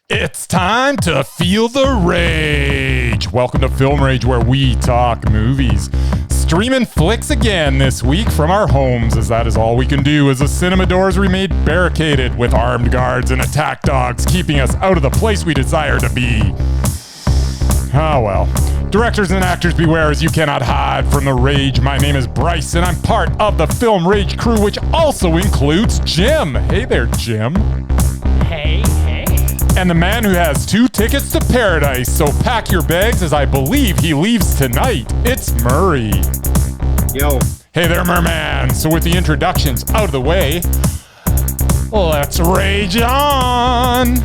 It's time to feel the rage. Welcome to Film Rage, where we talk movies. Streaming flicks again this week from our homes, as that is all we can do as the cinema doors remain barricaded with armed guards and attack dogs keeping us out of the place we desire to be. Oh well. Directors and actors beware, as you cannot hide from the rage. My name is Bryce, and I'm part of the Film Rage crew, which also includes Jim. Hey there, Jim. Hey. And the man who has 2 tickets to paradise, so pack your bags as I believe he leaves tonight. It's Murray. Yo. Hey there, Merman. So with the introductions out of the way, let's rage on.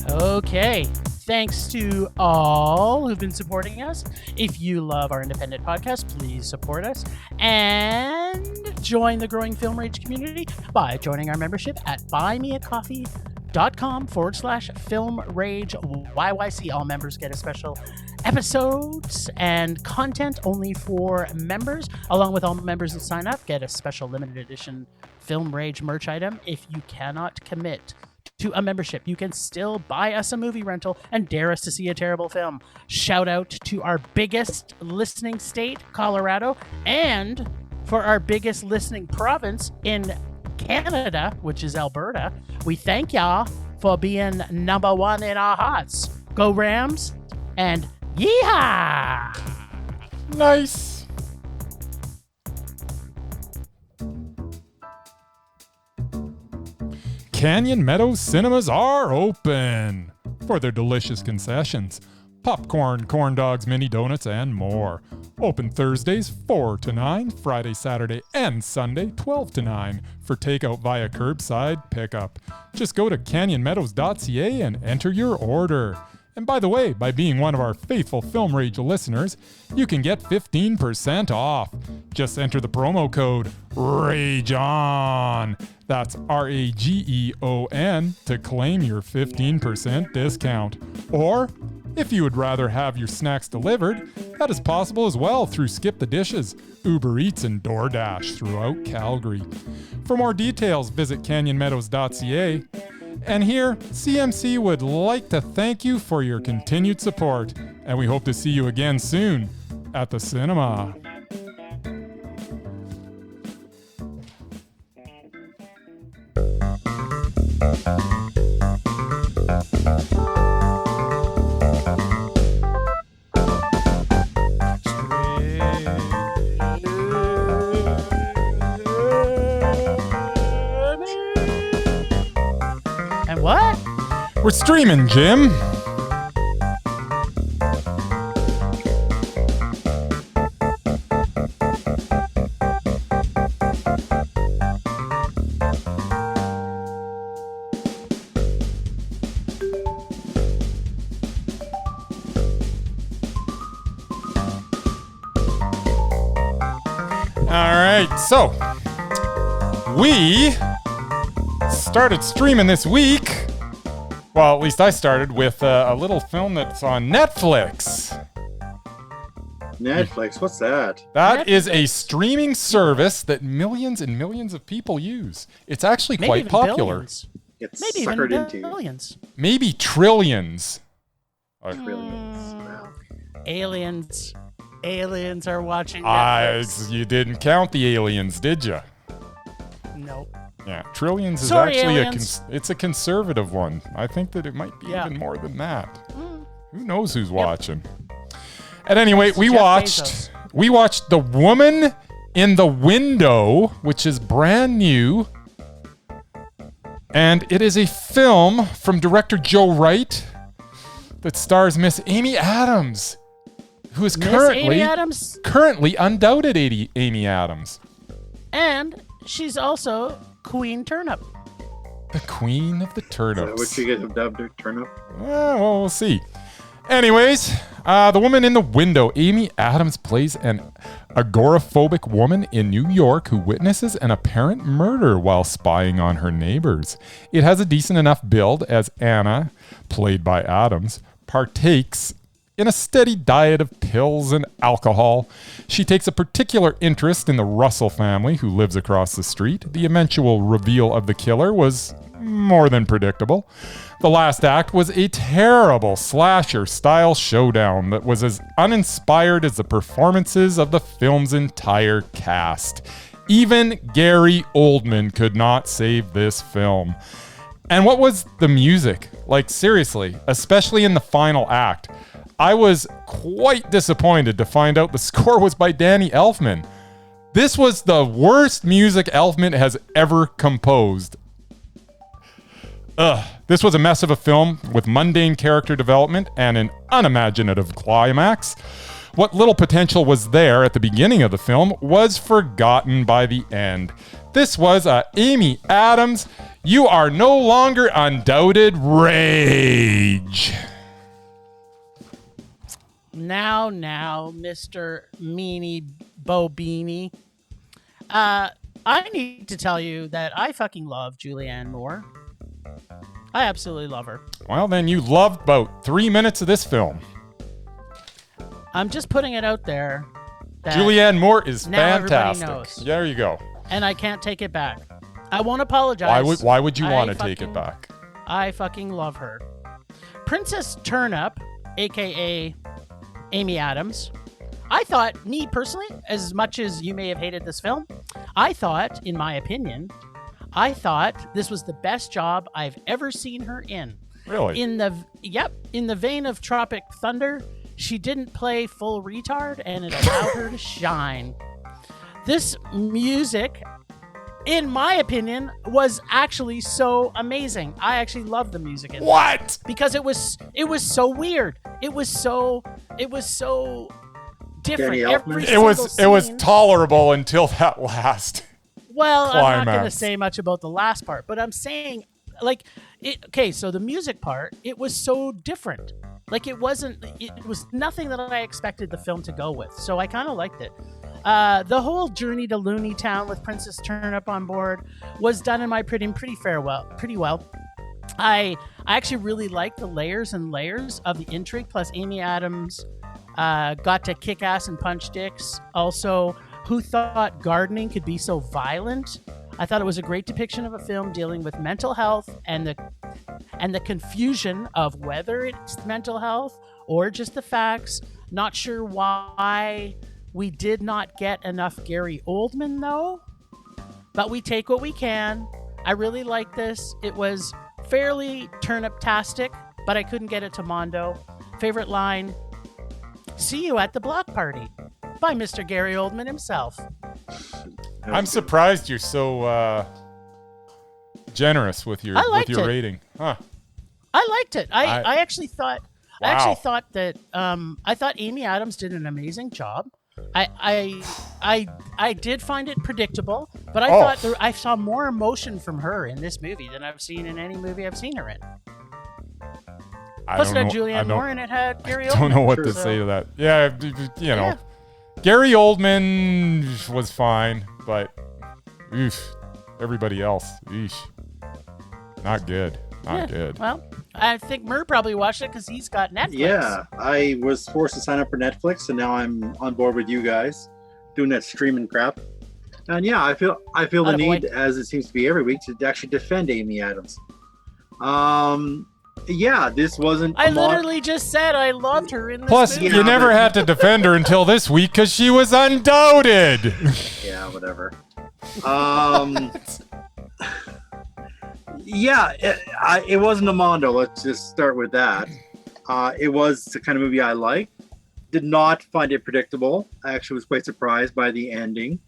Okay. Thanks to all who've been supporting us. If you love our independent podcast, please support us and join the growing Film Rage community by joining our membership at buymeacoffee.com/Film Rage YYC. All members get a special episodes and content only for members, along with all members that sign up get a special limited edition Film Rage merch item. If you cannot commit to a membership, you can still buy us a movie rental and dare us to see a terrible film. Shout out to our biggest listening state, Colorado, and for our biggest listening province in Canada, which is Alberta. We thank y'all for being number one in our hearts. Go Rams and yeehaw! Nice. Canyon Meadows cinemas are open for their delicious concessions. Popcorn, corn dogs, mini donuts, and more. Open Thursdays 4 to 9, Friday, Saturday, and Sunday 12 to 9 for takeout via curbside pickup. Just go to canyonmeadows.ca and enter your order. And by the way, by being one of our faithful Film Rage listeners, you can get 15% off. Just enter the promo code RAGEON. That's RAGEON to claim your 15% discount. Or, if you would rather have your snacks delivered, that is possible as well through Skip the Dishes, Uber Eats, and DoorDash throughout Calgary. For more details, visit canyonmeadows.ca. And here, CMC would like to thank you for your continued support, and we hope to see you again soon at the cinema. And what? We're streaming, Jim. All right, so we started streaming this week. Well, at least I started with a little film that's on Netflix. Netflix, what's that? That is a streaming service that millions and millions of people use. It's actually Maybe quite even popular. billions. It's Maybe even suckered into. billions. Maybe trillions. Trillions. Wow. Aliens are watching Netflix. You didn't count the aliens, did you? Nope. Yeah, trillions is Sorry, actually aliens. it's a conservative one. I think that it might be Yeah. even more than that. Who knows who's watching? At any rate, Jeff Bezos. we watched The Woman in the Window, which is brand new. And it is a film from director Joe Wright that stars Miss Amy Adams, who is Miss currently Amy Adams, undoubted Amy Adams. and she's also Queen Turnip. The Queen of the Is Turnips. that what you get dubbed a turnip? Well, we'll see. Anyways, The Woman in the Window. Amy Adams plays an agoraphobic woman in New York who witnesses an apparent murder while spying on her neighbors. It has a decent enough build as Anna, played by Adams, partakes in a steady diet of pills and alcohol. She takes a particular interest in the Russell family who lives across the street. The eventual reveal of the killer was more than predictable. The last act was a terrible slasher-style showdown that was as uninspired as the performances of the film's entire cast. Even Gary Oldman could not save this film. And what was the music? Like, seriously, especially in the final act. I was quite disappointed to find out the score was by Danny Elfman. This was the worst music Elfman has ever composed. This was a mess of a film with mundane character development and an unimaginative climax. What little potential was there at the beginning of the film was forgotten by the end. This was Amy Adams, You Are No Longer Undoubted Rage. Now, Mr. Meanie Bobini. I need to tell you that I fucking love Julianne Moore. I absolutely love her. Well, then you loved about 3 minutes of this film. I'm just putting it out there. That Julianne Moore is now everybody fantastic. knows. There you go. And I can't take it back. I won't apologize. Why would you want to take it back? I fucking love her. Princess Turnip, a.k.a. Amy Adams. I thought, me personally, as much as you may have hated this film, I thought, in my opinion, this was the best job I've ever seen her in. Really? In the vein of Tropic Thunder, she didn't play full retard, and it allowed her to shine. This music, in my opinion, was actually so amazing. I actually loved the music. What? Because it was so weird. It was so different. It was tolerable until that last. Well, climax. I'm not going to say much about the last part, but I'm saying, like, so the music part, it was so different. Like, it was nothing that I expected the film to go with. So I kind of liked it. The whole journey to Looney Town with Princess Turnip on board was done in my pretty well. I actually really liked the layers and layers of the intrigue. Plus, Amy Adams got to kick ass and punch dicks. Also, who thought gardening could be so violent? I thought it was a great depiction of a film dealing with mental health and the confusion of whether it's mental health or just the facts. Not sure why we did not get enough Gary Oldman, though. But we take what we can. I really like this. It was fairly turnip-tastic, but I couldn't get it to Mondo. Favorite line, "See you at the block party," by Mr. Gary Oldman himself. I'm surprised you're so generous with your rating. Huh. I liked it. I actually thought Wow. that I thought Amy Adams did an amazing job. I did find it predictable, but I thought I saw more emotion from her in this movie than I've seen in any movie I've seen her in. Plus, it had Julianne Moore and it had Gary Oldman. I don't know what to say to that. Yeah, you know, Gary Oldman was fine, but everybody else, not good. Not good. Well, I think Mur probably watched it because he's got Netflix. Yeah, I was forced to sign up for Netflix, and now I'm on board with you guys, doing that streaming crap. And yeah, I feel the need, as it seems to be every week, to actually defend Amy Adams. Yeah, this wasn't. I literally just said I loved her in this Plus, movie. you never had to defend her until this week because she was undoubted. Yeah, whatever. Yeah, it wasn't a Mondo. Let's just start with that. It was the kind of movie I liked. Did not find it predictable. I actually was quite surprised by the ending.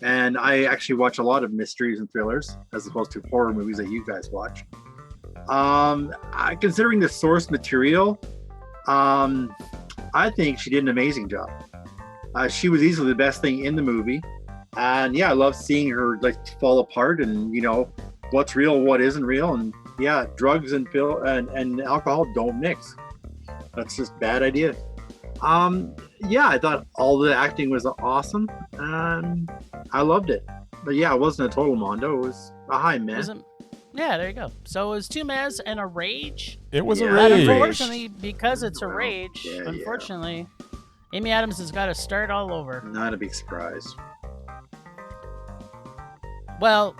And I actually watch a lot of mysteries and thrillers as opposed to horror movies that you guys watch. Considering the source material, I think she did an amazing job. She was easily the best thing in the movie. And yeah, I love seeing her like fall apart and, you know, what's real, what isn't real. And yeah, drugs and and alcohol don't mix. That's just a bad idea. Yeah, I thought all the acting was awesome. I loved it. But yeah, it wasn't a total Mondo. It was a high man. Yeah, there you go. So it was two mez and a rage. It was a Yeah. But rage. unfortunately, because it's a Well, rage, yeah. unfortunately, Amy Adams has got to start all over. Not a big surprise. Well,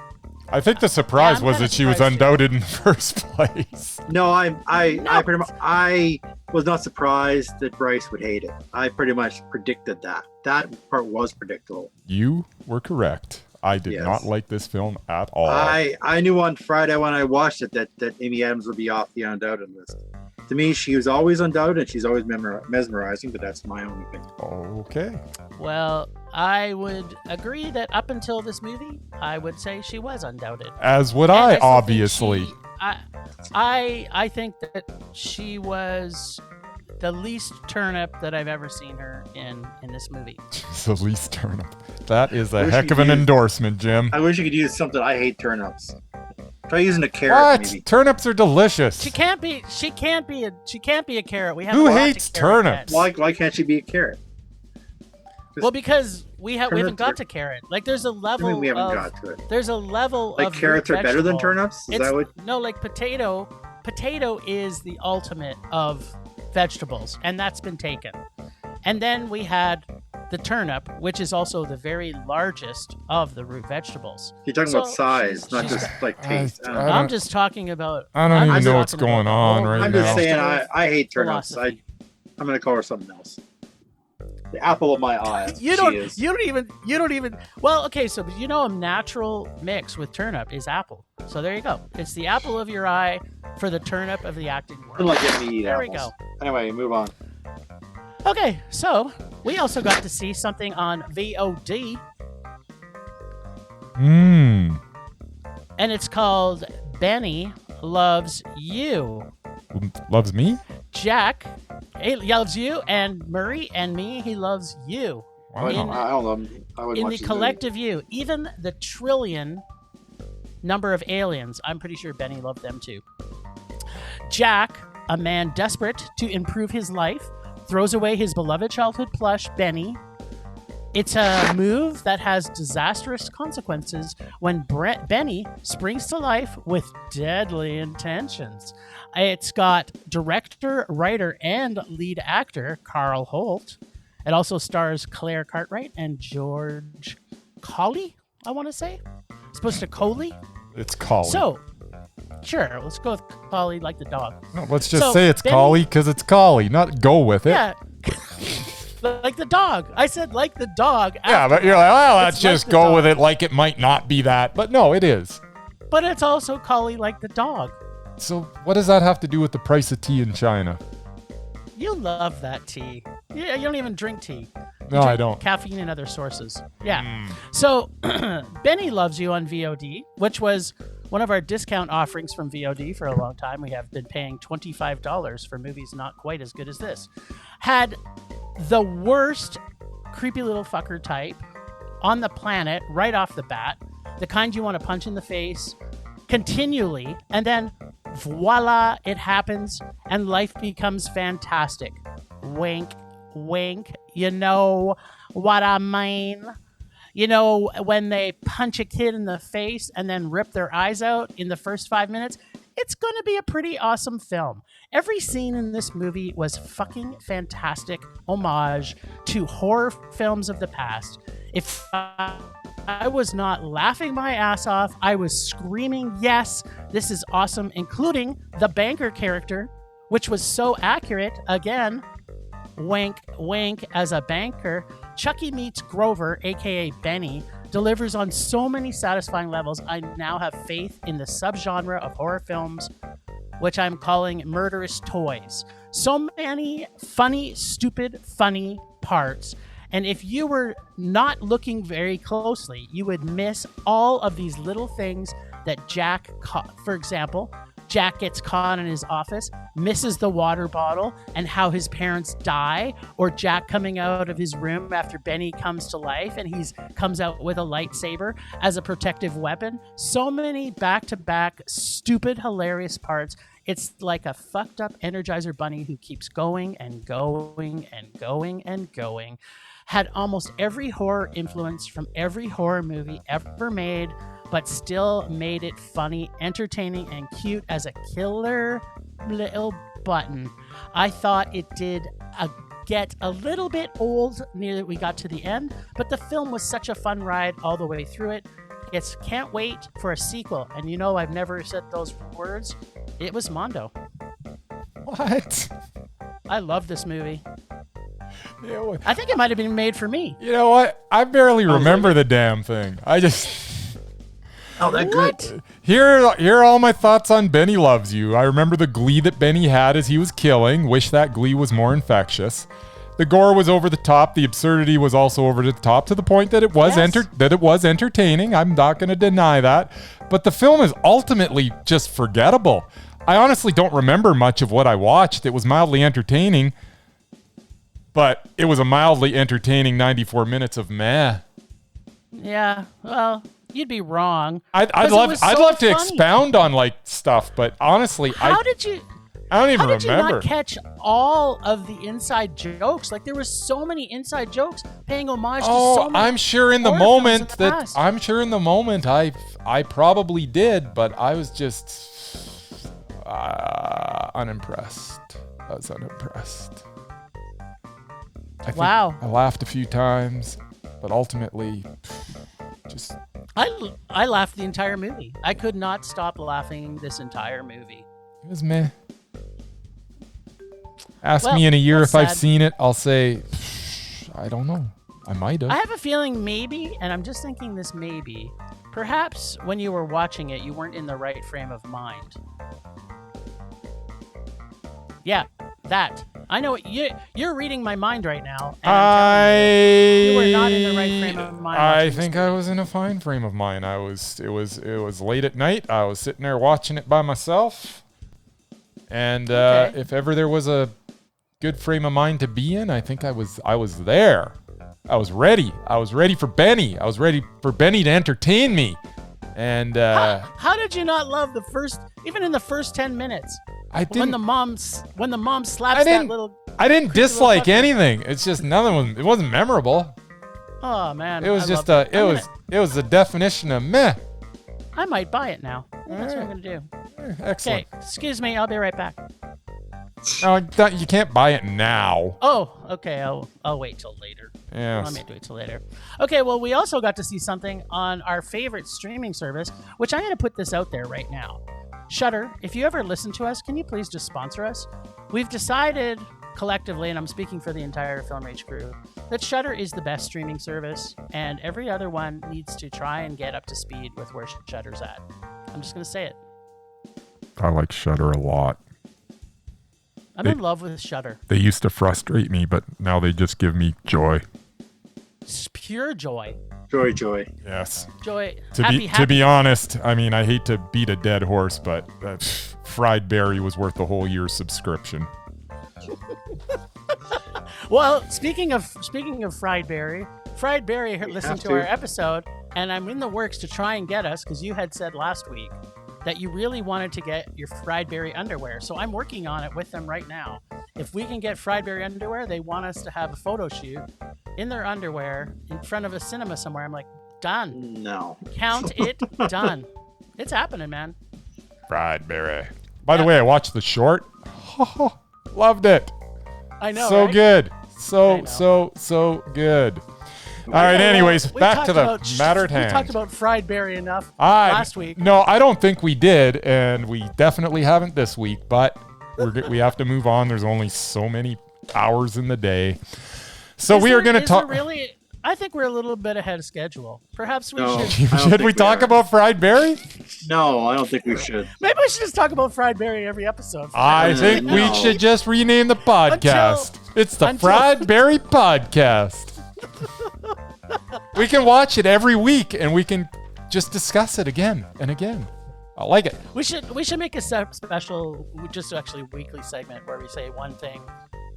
I think the surprise I'm was kinda that she was surprised, too. undoubted in the first place. No, I No. pretty much I was not surprised that Bryce would hate it. I pretty much predicted that. That part was predictable. You were correct. I did Yes. not like this film at all. I knew on Friday when I watched it that Amy Adams would be off the undoubted list. To me, she was always undoubted and she's always mesmerizing, but that's my own opinion. Okay. well, I would agree that up until this movie, I would say she was undoubted. As would And I, still think obviously. I think that she was the least turnip that I've ever seen her in this movie. It's the least turnip. That is a Wish heck you of an could- endorsement, Jim. I wish you could use something. I hate turnips. Try using a carrot, What? maybe. Turnips are delicious. She can't be a carrot. We have Who a lot to hates carrot turnips? yet. Why can't she be a carrot? Well, because we haven't Turnips got are- to carrot. Like there's a I level mean, we haven't of got to it. there's a level Like of carrots root are better than vegetable. turnips? Is It's that what? no, like potato is the ultimate of vegetables, and that's been taken. And then we had the turnip, which is also the very largest of the root vegetables. You're talking So about size, not she's- just like taste. I I don't- don't know. I'm just talking about. I don't I'm even just know what's talking going about the on whole right I'm now. just saying vegetable I hate turnips. philosophy. I'm gonna call her something else. The apple of my eye. You she is. don't even. Well, okay, so you know a natural mix with turnip is apple. So there you go. It's the apple of your eye for the turnip of the acting I world. don't like getting me eat There we apples. go. Anyway, move on. Okay, so we also got to see something on VOD, Mmm. and it's called Benny Loves You. Loves me? Jack, he loves you, and Murray and me, he loves you. Wow. I In- don't know. I would In watch the this collective you, even the trillion number of aliens, I'm pretty sure Benny loved them too. Jack, a man desperate to improve his life, throws away his beloved childhood plush, Benny. It's a move that has disastrous consequences when Benny springs to life with deadly intentions. It's got director, writer, and lead actor Carl Holt. It also stars Claire Cartwright and George Colley, I want to say. It's supposed to Coley. It's Collie. So, sure, let's go with Collie like the dog. No, let's just so say it's Benny- Collie because it's Collie, not go with it. Yeah. Like the dog. I said like the dog. Yeah, but you're like, well, let's It's like just the go dog. with it like it might not be that. But no, it is. But it's also Collie like the dog. So what does that have to do with the price of tea in China? You love that tea. Yeah, you don't even drink tea. No, I don't. Caffeine and other sources. Yeah. So Benny Loves You on VOD, which was one of our discount offerings from VOD for a long time. We have been paying $25 for movies not quite as good as this. Had the worst creepy little fucker type on the planet right off the bat. The kind you want to punch in the face continually, and then voila, it happens, and life becomes fantastic. Wink, wink. You know what I mean? You know, when they punch a kid in the face and then rip their eyes out in the first 5 minutes, it's going to be a pretty awesome film. Every scene in this movie was fucking fantastic homage to horror films of the past. If I was not laughing my ass off, I was screaming, yes, this is awesome, including the banker character, which was so accurate. Again, wink, wink, as a banker. Chucky meets Grover, aka Benny, delivers on so many satisfying levels. I now have faith in the subgenre of horror films, which I'm calling murderous toys. So many funny, stupid, funny parts. And if you were not looking very closely, you would miss all of these little things that Jack caught. For example, Jack gets caught in his office, misses the water bottle, and how his parents die, or Jack coming out of his room after Benny comes to life and he comes out with a lightsaber as a protective weapon. So many back-to-back stupid, hilarious parts. It's like a fucked up Energizer bunny who keeps going and going and going and going. Had almost every horror influence from every horror movie ever made. but still made it funny, entertaining, and cute as a killer little button. I thought it did get a little bit old near that we got to the end, but the film was such a fun ride all the way through it. Can't wait for a sequel. And you know I've never said those words. It was Mondo. What? I love this movie. Yeah, I think it might have been made for me. you know what? I barely remember the damn thing. I just... Oh, that good. Here are all my thoughts on Benny Loves You. I remember the glee that Benny had as he was killing. Wish that glee was more infectious. The gore was over the top. The absurdity was also over the top, to the point that it was entertaining. I'm not going to deny that. But the film is ultimately just forgettable. I honestly don't remember much of what I watched. It was mildly entertaining, but it was a mildly entertaining 94 minutes of meh. Yeah, well, you'd be wrong. I'd love to expound on like stuff, but honestly, I don't even remember. How did you not catch all of the inside jokes? Like, there was so many inside jokes paying homage to so many. I'm sure in the moment I probably did, but I was just unimpressed. I was unimpressed. I think I laughed a few times, but ultimately, just... I laughed the entire movie. I could not stop laughing this entire movie. It was meh. Ask me in a year if I've seen it. I'll say, I don't know. I might have. I have a feeling maybe, and I'm just thinking this maybe, perhaps when you were watching it, you weren't in the right frame of mind. Yeah, that. I know you're reading my mind right now. And you were not in the right frame of mind. I think I was in a fine frame of mind. It was late at night. I was sitting there watching it by myself. And if ever there was a good frame of mind to be in, I think I was there. I was ready. I was ready for Benny. I was ready for Benny to entertain me. And how did you not love even in the first 10 minutes? When the mom slaps that little... I didn't dislike anything. It's just it wasn't memorable. Oh man. It was it was the definition of meh. I might buy it now. That's what I'm going to do. Excellent. Okay, excuse me. I'll be right back. No, you can't buy it now. Oh, okay. I'll wait till later. Yes. Let me wait till later. Okay, well, we also got to see something on our favorite streaming service, which I'm going to put this out there right now. Shudder, if you ever listen to us, can you please just sponsor us? We've decided collectively, and I'm speaking for the entire Film Rage crew, that Shudder is the best streaming service, and every other one needs to try and get up to speed with where Shudder's at. I'm just going to say it. I like Shudder a lot. I'm in love with Shudder. They used to frustrate me, but now they just give me joy. It's pure joy. Joy. Yes. Joy. To be honest, I mean, I hate to beat a dead horse, but Fried Berry was worth the whole year's subscription. Well, speaking of Fried Berry listened to our episode, and I'm in the works to try and get us, because you had said last week that you really wanted to get your Fried Berry underwear. So I'm working on it with them right now. If we can get Fried Berry underwear, they want us to have a photo shoot in their underwear in front of a cinema somewhere. I'm like, done. No. Count it done. It's happening, man. Fried Berry. By the way, I watched the short. Loved it. I know. So right? good. So good. All right, anyways, back to the matter at hand. We talked about Fried Berry enough last week. No, I don't think we did, and we definitely haven't this week, but we have to move on. There's only so many hours in the day. So we are going to talk... I think we're a little bit ahead of schedule. Perhaps we should... Should we talk about Fried Berry? No, I don't think we should. Maybe we should just talk about Fried Berry every episode. I think we should just rename the podcast. It's the Fried Berry Podcast. We can watch it every week, and we can just discuss it again and again. I like it. We should make a special, just actually weekly segment where we say one thing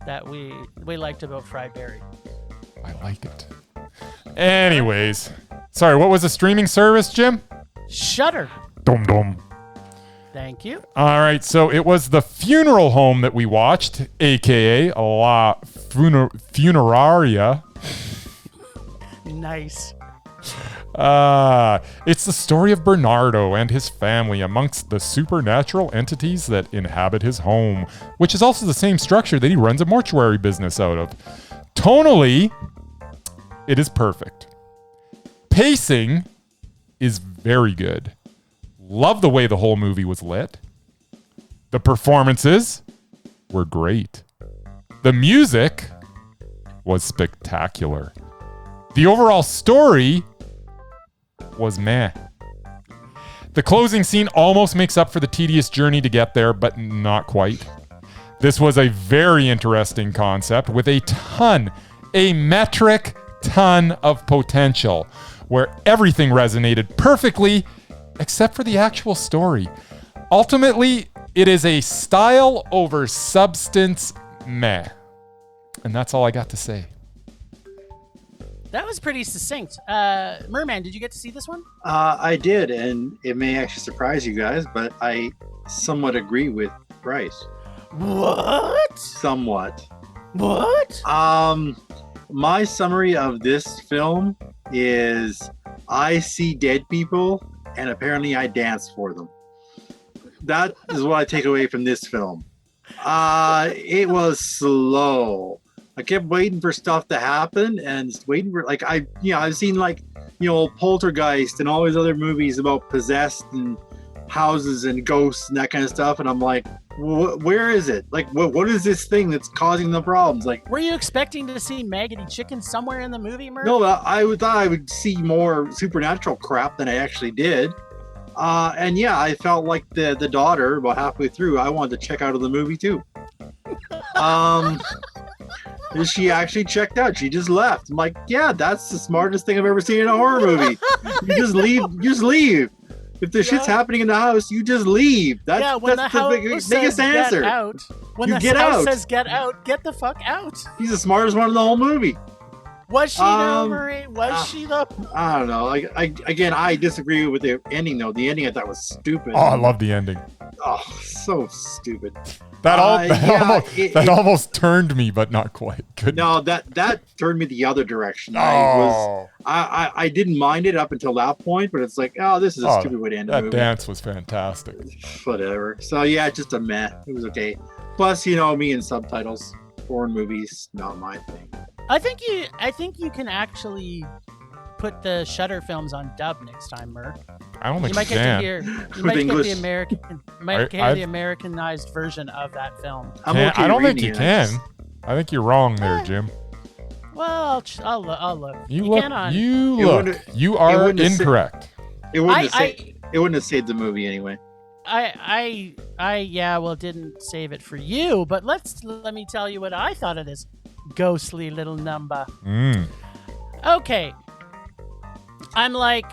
that we liked about Fried Berry. I like it. Anyways, sorry, what was the streaming service, Jim? Shudder. Dum. Thank you. All right, so it was The Funeral Home that we watched, aka La Funeraria. Nice. It's the story of Bernardo and his family amongst the supernatural entities that inhabit his home, which is also the same structure that he runs a mortuary business out of. Tonally, it is perfect. Pacing is very good. Love the way the whole movie was lit. The performances were great. The music was spectacular. The overall story was meh. The closing scene almost makes up for the tedious journey to get there, but not quite. This was a very interesting concept with a metric ton of potential, where everything resonated perfectly except for the actual story. Ultimately, it is a style over substance meh. And that's all I got to say. That was pretty succinct. Merman, did you get to see this one? I did, and it may actually surprise you guys, but I somewhat agree with Bryce. What? Somewhat. What? My summary of this film is I see dead people, and apparently I dance for them. That is what I take away from this film. It was slow. I kept waiting for stuff to happen and waiting for I've seen Poltergeist and all these other movies about possessed and houses and ghosts and that kind of stuff, and I'm like, where is it? Like, what is this thing that's causing the problems? Like, were you expecting to see Maggoty Chicken somewhere in the movie, Murph? No, I thought I would see more supernatural crap than I actually did. And yeah, I felt like the daughter about halfway through. I wanted to check out of the movie too. She actually checked out. She just left. I'm like, yeah, that's the smartest thing I've ever seen in a horror movie. You just leave. You just leave. If the shit's happening in the house, you just leave. That's the biggest answer. When the house says get out, get the fuck out. He's the smartest one in the whole movie. Was she though, Marie? Was she though? I don't know. I disagree with the ending though. The ending I thought was stupid. Oh, I love the ending. Oh, so stupid. That almost turned me, but not quite. No, that turned me the other direction. I didn't mind it up until that point, but it's like, oh, this is a stupid way to end the movie. That dance was fantastic. Whatever. So yeah, just a meh. It was okay. Plus, me and subtitles, foreign movies, not my thing. I think you can actually put the Shudder films on dub next time, Murr. I don't think you might get to hear. You might get the American. The Americanized version of that film. I don't think you can. I think you're wrong there, Jim. Well, I'll look. You are incorrect. It wouldn't have saved the movie anyway. Didn't save it for you, but let me tell you what I thought of this ghostly little number. Okay. I'm like,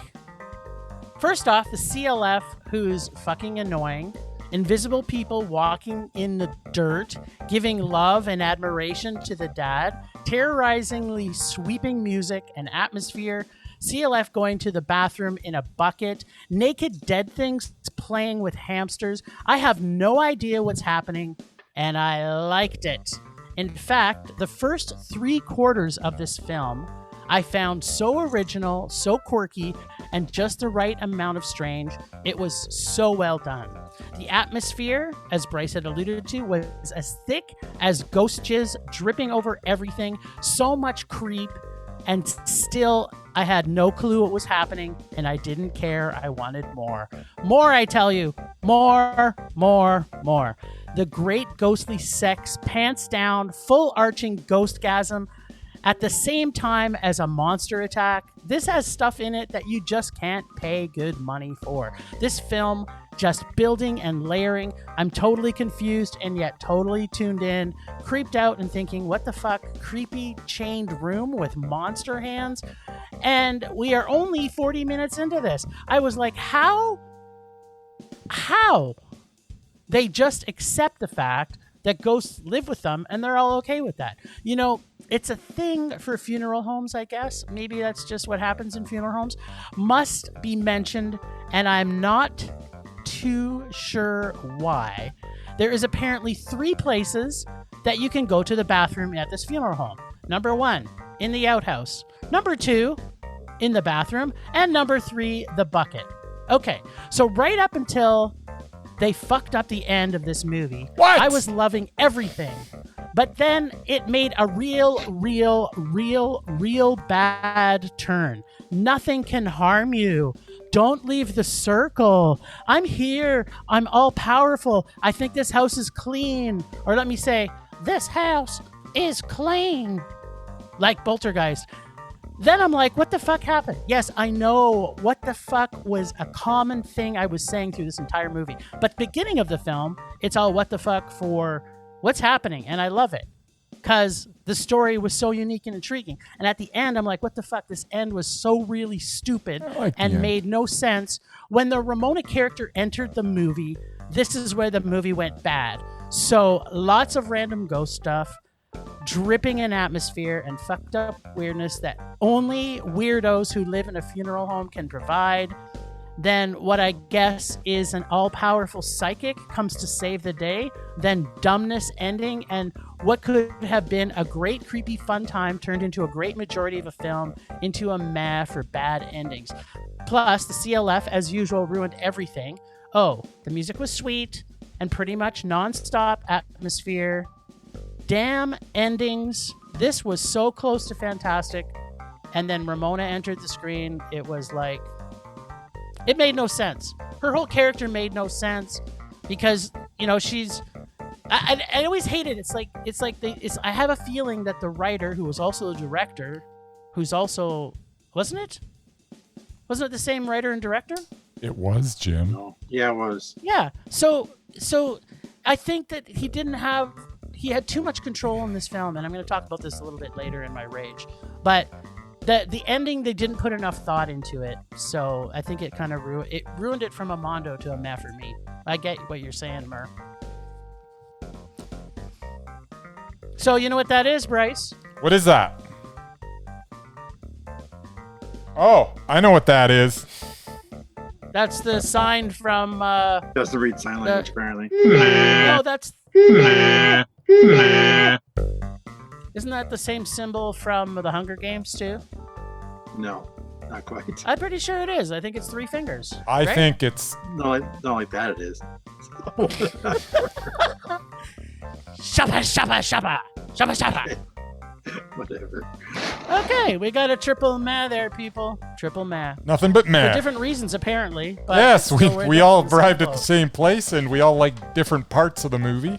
first off, the CLF, who's fucking annoying, invisible people walking in the dirt, giving love and admiration to the dad, terrorizingly sweeping music and atmosphere, CLF going to the bathroom in a bucket, naked dead things playing with hamsters. I have no idea what's happening, and I liked it. In fact, the first 3/4 of this film I found so original, so quirky, and just the right amount of strange. It was so well done. The atmosphere, as Bryce had alluded to, was as thick as ghost jizz dripping over everything. So much creep, and still I had no clue what was happening, and I didn't care. I wanted more. More, I tell you. More. The great ghostly sex, pants down, full arching ghostgasm, at the same time as a monster attack. This has stuff in it that you just can't pay good money for. This film just building and layering. I'm totally confused and yet totally tuned in, creeped out and thinking, what the fuck? Creepy chained room with monster hands? And we are only 40 minutes into this. I was like, how? They just accept the fact that ghosts live with them and they're all okay with that. It's a thing for funeral homes, I guess. Maybe that's just what happens in funeral homes. Must be mentioned, and I'm not too sure why. There is apparently 3 places that you can go to the bathroom at this funeral home. Number 1, in the outhouse. Number 2, in the bathroom. And number 3, the bucket. Okay, so right up until they fucked up the end of this movie, What? I was loving everything. But then it made a real bad turn. Nothing can harm you. Don't leave the circle. I'm here. I'm all powerful. I think this house is clean. Or let me say, this house is clean. Like Poltergeist. Then I'm like, what the fuck happened? Yes, I know what the fuck was a common thing I was saying through this entire movie. But beginning of the film, it's all what the fuck for what's happening. And I love it because the story was so unique and intriguing. And at the end, I'm like, what the fuck? This end was so really stupid and made no sense. When the Ramona character entered the movie, this is where the movie went bad. So lots of random ghost stuff, dripping in atmosphere and fucked up weirdness that only weirdos who live in a funeral home can provide. Then what I guess is an all-powerful psychic comes to save the day. Then dumbness ending, and what could have been a great creepy fun time turned into a great majority of a film into a meh for bad endings. Plus, the CLF, as usual, ruined everything. Oh, the music was sweet and pretty much non-stop atmosphere. Damn endings. This was so close to fantastic. And then Ramona entered the screen. It was like, it made no sense. Her whole character made no sense because, you know, she's, I always hate it. I have a feeling that the writer, who was also the director, who's also, wasn't it the same writer and director? It was, Jim. No. Yeah, it was. Yeah. So I think that he had too much control in this film, and I'm going to talk about this a little bit later in my rage. But the ending, they didn't put enough thought into it, so I think it kind of ruined it from a mondo to a meh for me. I get what you're saying, Mur. So you know what that is, Bryce? What is that? Oh, I know what that is. That's the sign from... Doesn't read sign language, apparently. No, that's... Isn't that the same symbol from the Hunger Games, too? No, not quite. I'm pretty sure it is. I think it's 3 fingers. I right? think it's... No, not like that it is. Shabba, shabba, shabba. Shabba, shabba. Whatever. Okay, we got a triple meh there, people. Triple meh. Nothing but meh. For different reasons, apparently. But Yes, still we all same arrived at the boat. same place, and we all like different parts of the movie.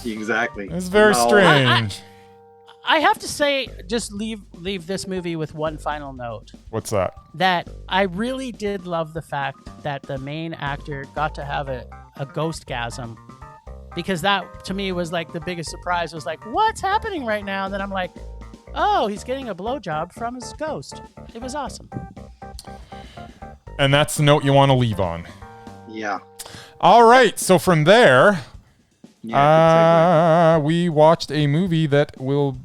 Exactly. It's very No. strange. I have to say, just leave this movie with one final note. What's that? That I really did love the fact that the main actor got to have a ghost-gasm. Because that, to me, was like the biggest surprise. It was like, what's happening right now? And then I'm like, oh, he's getting a blowjob from his ghost. It was awesome. And that's the note you want to leave on. Yeah. All right, so from there, Yeah. we watched a movie that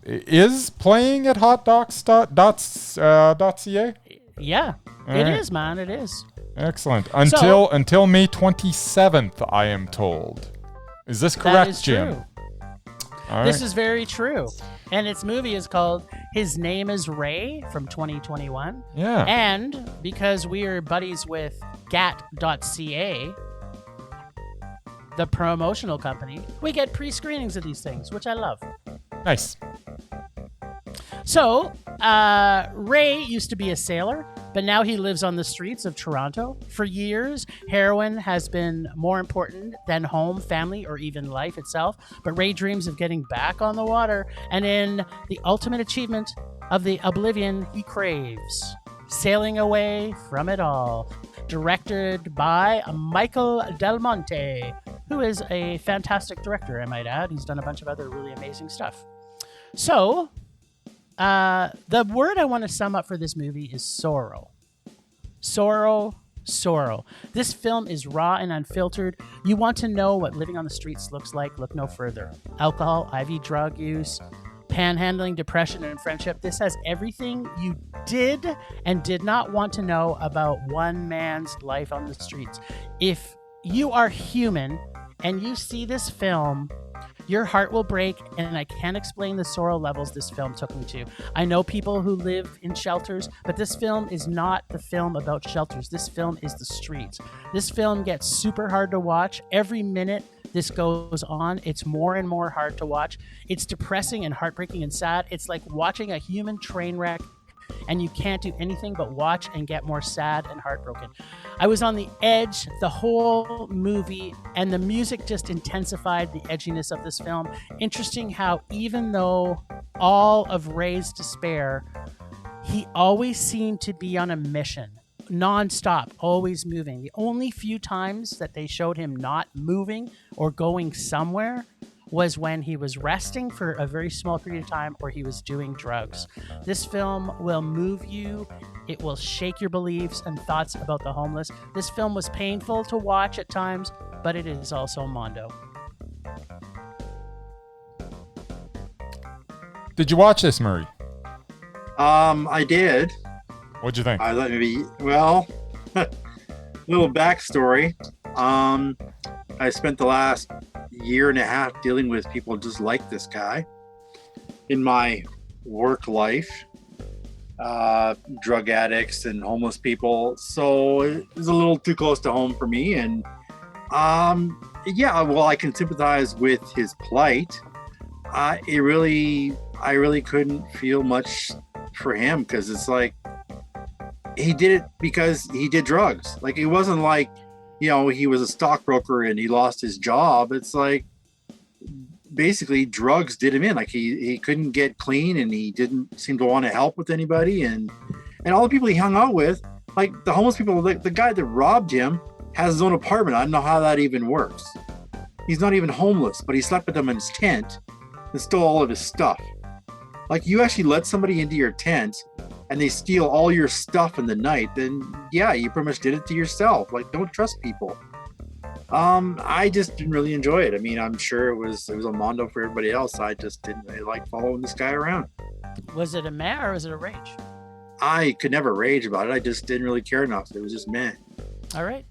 is playing at HotDocs.ca. Yeah, All it right. is, man. It is. Excellent. Until May 27th, I am told. Is this correct, That is Jim? true. All This right. is very true. And its movie is called His Name is Ray from 2021. Yeah. And because we are buddies with gat.ca, the promotional company, we get pre-screenings of these things, which I love. Nice. So, Ray used to be a sailor, but now he lives on the streets of Toronto. For years, heroin has been more important than home, family, or even life itself. But Ray dreams of getting back on the water and in the ultimate achievement of the oblivion he craves, sailing away from it all. Directed by Michael Del Monte, who is a fantastic director, I might add. He's done a bunch of other really amazing stuff. So, the word I want to sum up for this movie is sorrow. Sorrow. This film is raw and unfiltered. You want to know what living on the streets looks like? Look no further. Alcohol, IV drug use, panhandling, depression, and friendship. This has everything you did and did not want to know about one man's life on the streets. If you are human and you see this film, Your heart will break, and I can't explain the sorrow levels this film took me to. I know people who live in shelters, but this film is not the film about shelters. This film is the streets. This film gets super hard to watch. Every minute this goes on, it's more and more hard to watch. It's depressing and heartbreaking and sad. It's like watching a human train wreck, and you can't do anything but watch and get more sad and heartbroken. I was on the edge the whole movie, and the music just intensified the edginess of this film. Interesting how even though all of Ray's despair, he always seemed to be on a mission, non-stop, always moving. The only few times that they showed him not moving or going somewhere was when he was resting for a very small period of time or he was doing drugs. This film will move you. It will shake your beliefs and thoughts about the homeless. This film was painful to watch at times, but it is also Mondo. Did you watch this, Murray? I did. What'd you think? Little backstory. I spent the last year and a half dealing with people just like this guy in my work life, drug addicts and homeless people. So it was a little too close to home for me. And I can sympathize with his plight. I really couldn't feel much for him, because it's like he did it because he did drugs. Like, it wasn't like, he was a stockbroker and he lost his job. It's like, basically drugs did him in. Like, he couldn't get clean, and he didn't seem to want to help with anybody. And all the people he hung out with, like the homeless people, the guy that robbed him has his own apartment. I don't know how that even works. He's not even homeless, but he slept with them in his tent and stole all of his stuff. Like, you actually let somebody into your tent and they steal all your stuff in the night, then yeah, you pretty much did it to yourself. Like, don't trust people. I just didn't really enjoy it. I mean, I'm sure it was a Mondo for everybody else. I just didn't really like following this guy around. Was it a meh or was it a rage? I could never rage about it. I just didn't really care enough. It was just meh. All right.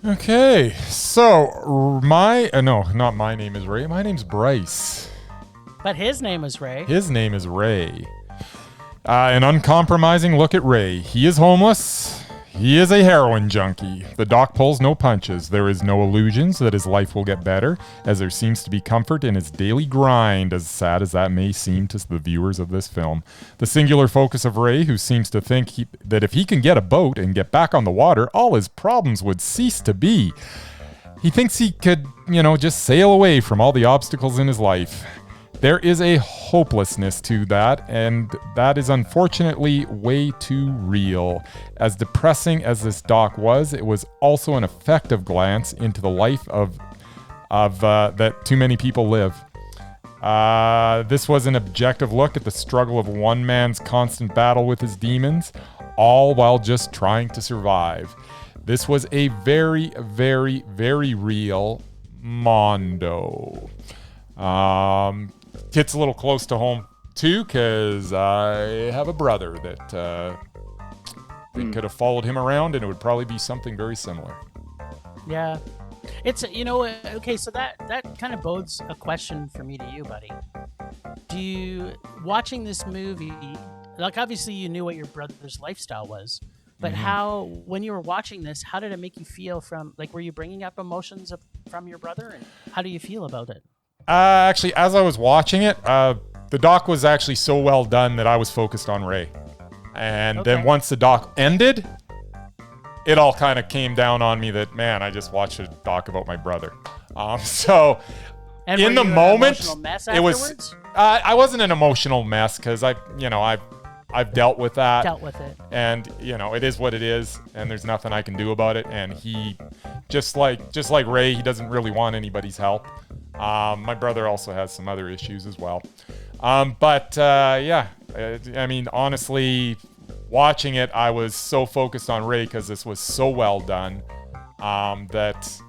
Okay, so not my name is Ray. My name's Bryce. But his name is Ray. His name is Ray. An uncompromising look at Ray. He is homeless. He is a heroin junkie. The doc pulls no punches. There is no illusions that his life will get better, as there seems to be comfort in his daily grind, as sad as that may seem to the viewers of this film. The singular focus of Ray, who seems to think that if he can get a boat and get back on the water, all his problems would cease to be. He thinks he could, just sail away from all the obstacles in his life. There is a hopelessness to that, and that is unfortunately way too real. As depressing as this doc was, it was also an effective glance into the life of that too many people live. This was an objective look at the struggle of one man's constant battle with his demons, all while just trying to survive. This was a very, very, very real Mondo. Hits a little close to home too, because I have a brother that could have followed him around, and it would probably be something very similar. Yeah. It's, okay, so that kind of bodes a question for me to you, buddy. Watching this movie, like, obviously you knew what your brother's lifestyle was, but how, when you were watching this, how did it make you feel were you bringing up emotions from your brother, and how do you feel about it? Actually, as I was watching it, the doc was actually so well done that I was focused on Ray. And then once the doc ended, it all kind of came down on me that, man, I just watched a doc about my brother. So and in the moment, it was. I wasn't an emotional mess, because I've dealt with that. Dealt with it. And it is what it is, and there's nothing I can do about it. And he, just like Ray, he doesn't really want anybody's help. My brother also has some other issues as well. Honestly, watching it, I was so focused on Ray because this was so well done that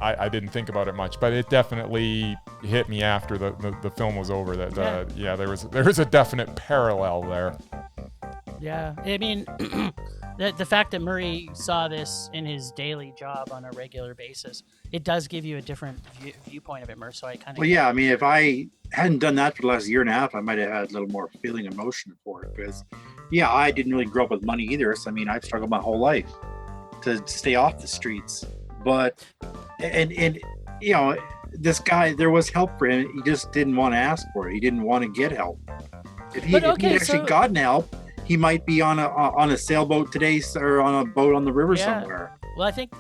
I didn't think about it much. But it definitely hit me after the film was over that there was a definite parallel there. Yeah, I mean, the fact that Murray saw this in his daily job on a regular basis, it does give you a different viewpoint of it, Murray. So I kind of. Well, yeah. I mean, if I hadn't done that for the last year and a half, I might have had a little more feeling, emotion for it. Because, yeah, I didn't really grow up with money either. So I mean, I've struggled my whole life to stay off the streets. But and you know, this guy, there was help for him. He just didn't want to ask for it. He didn't want to get help. If he actually gotten help, he might be on a sailboat today, or on a boat on the river somewhere. Well, I think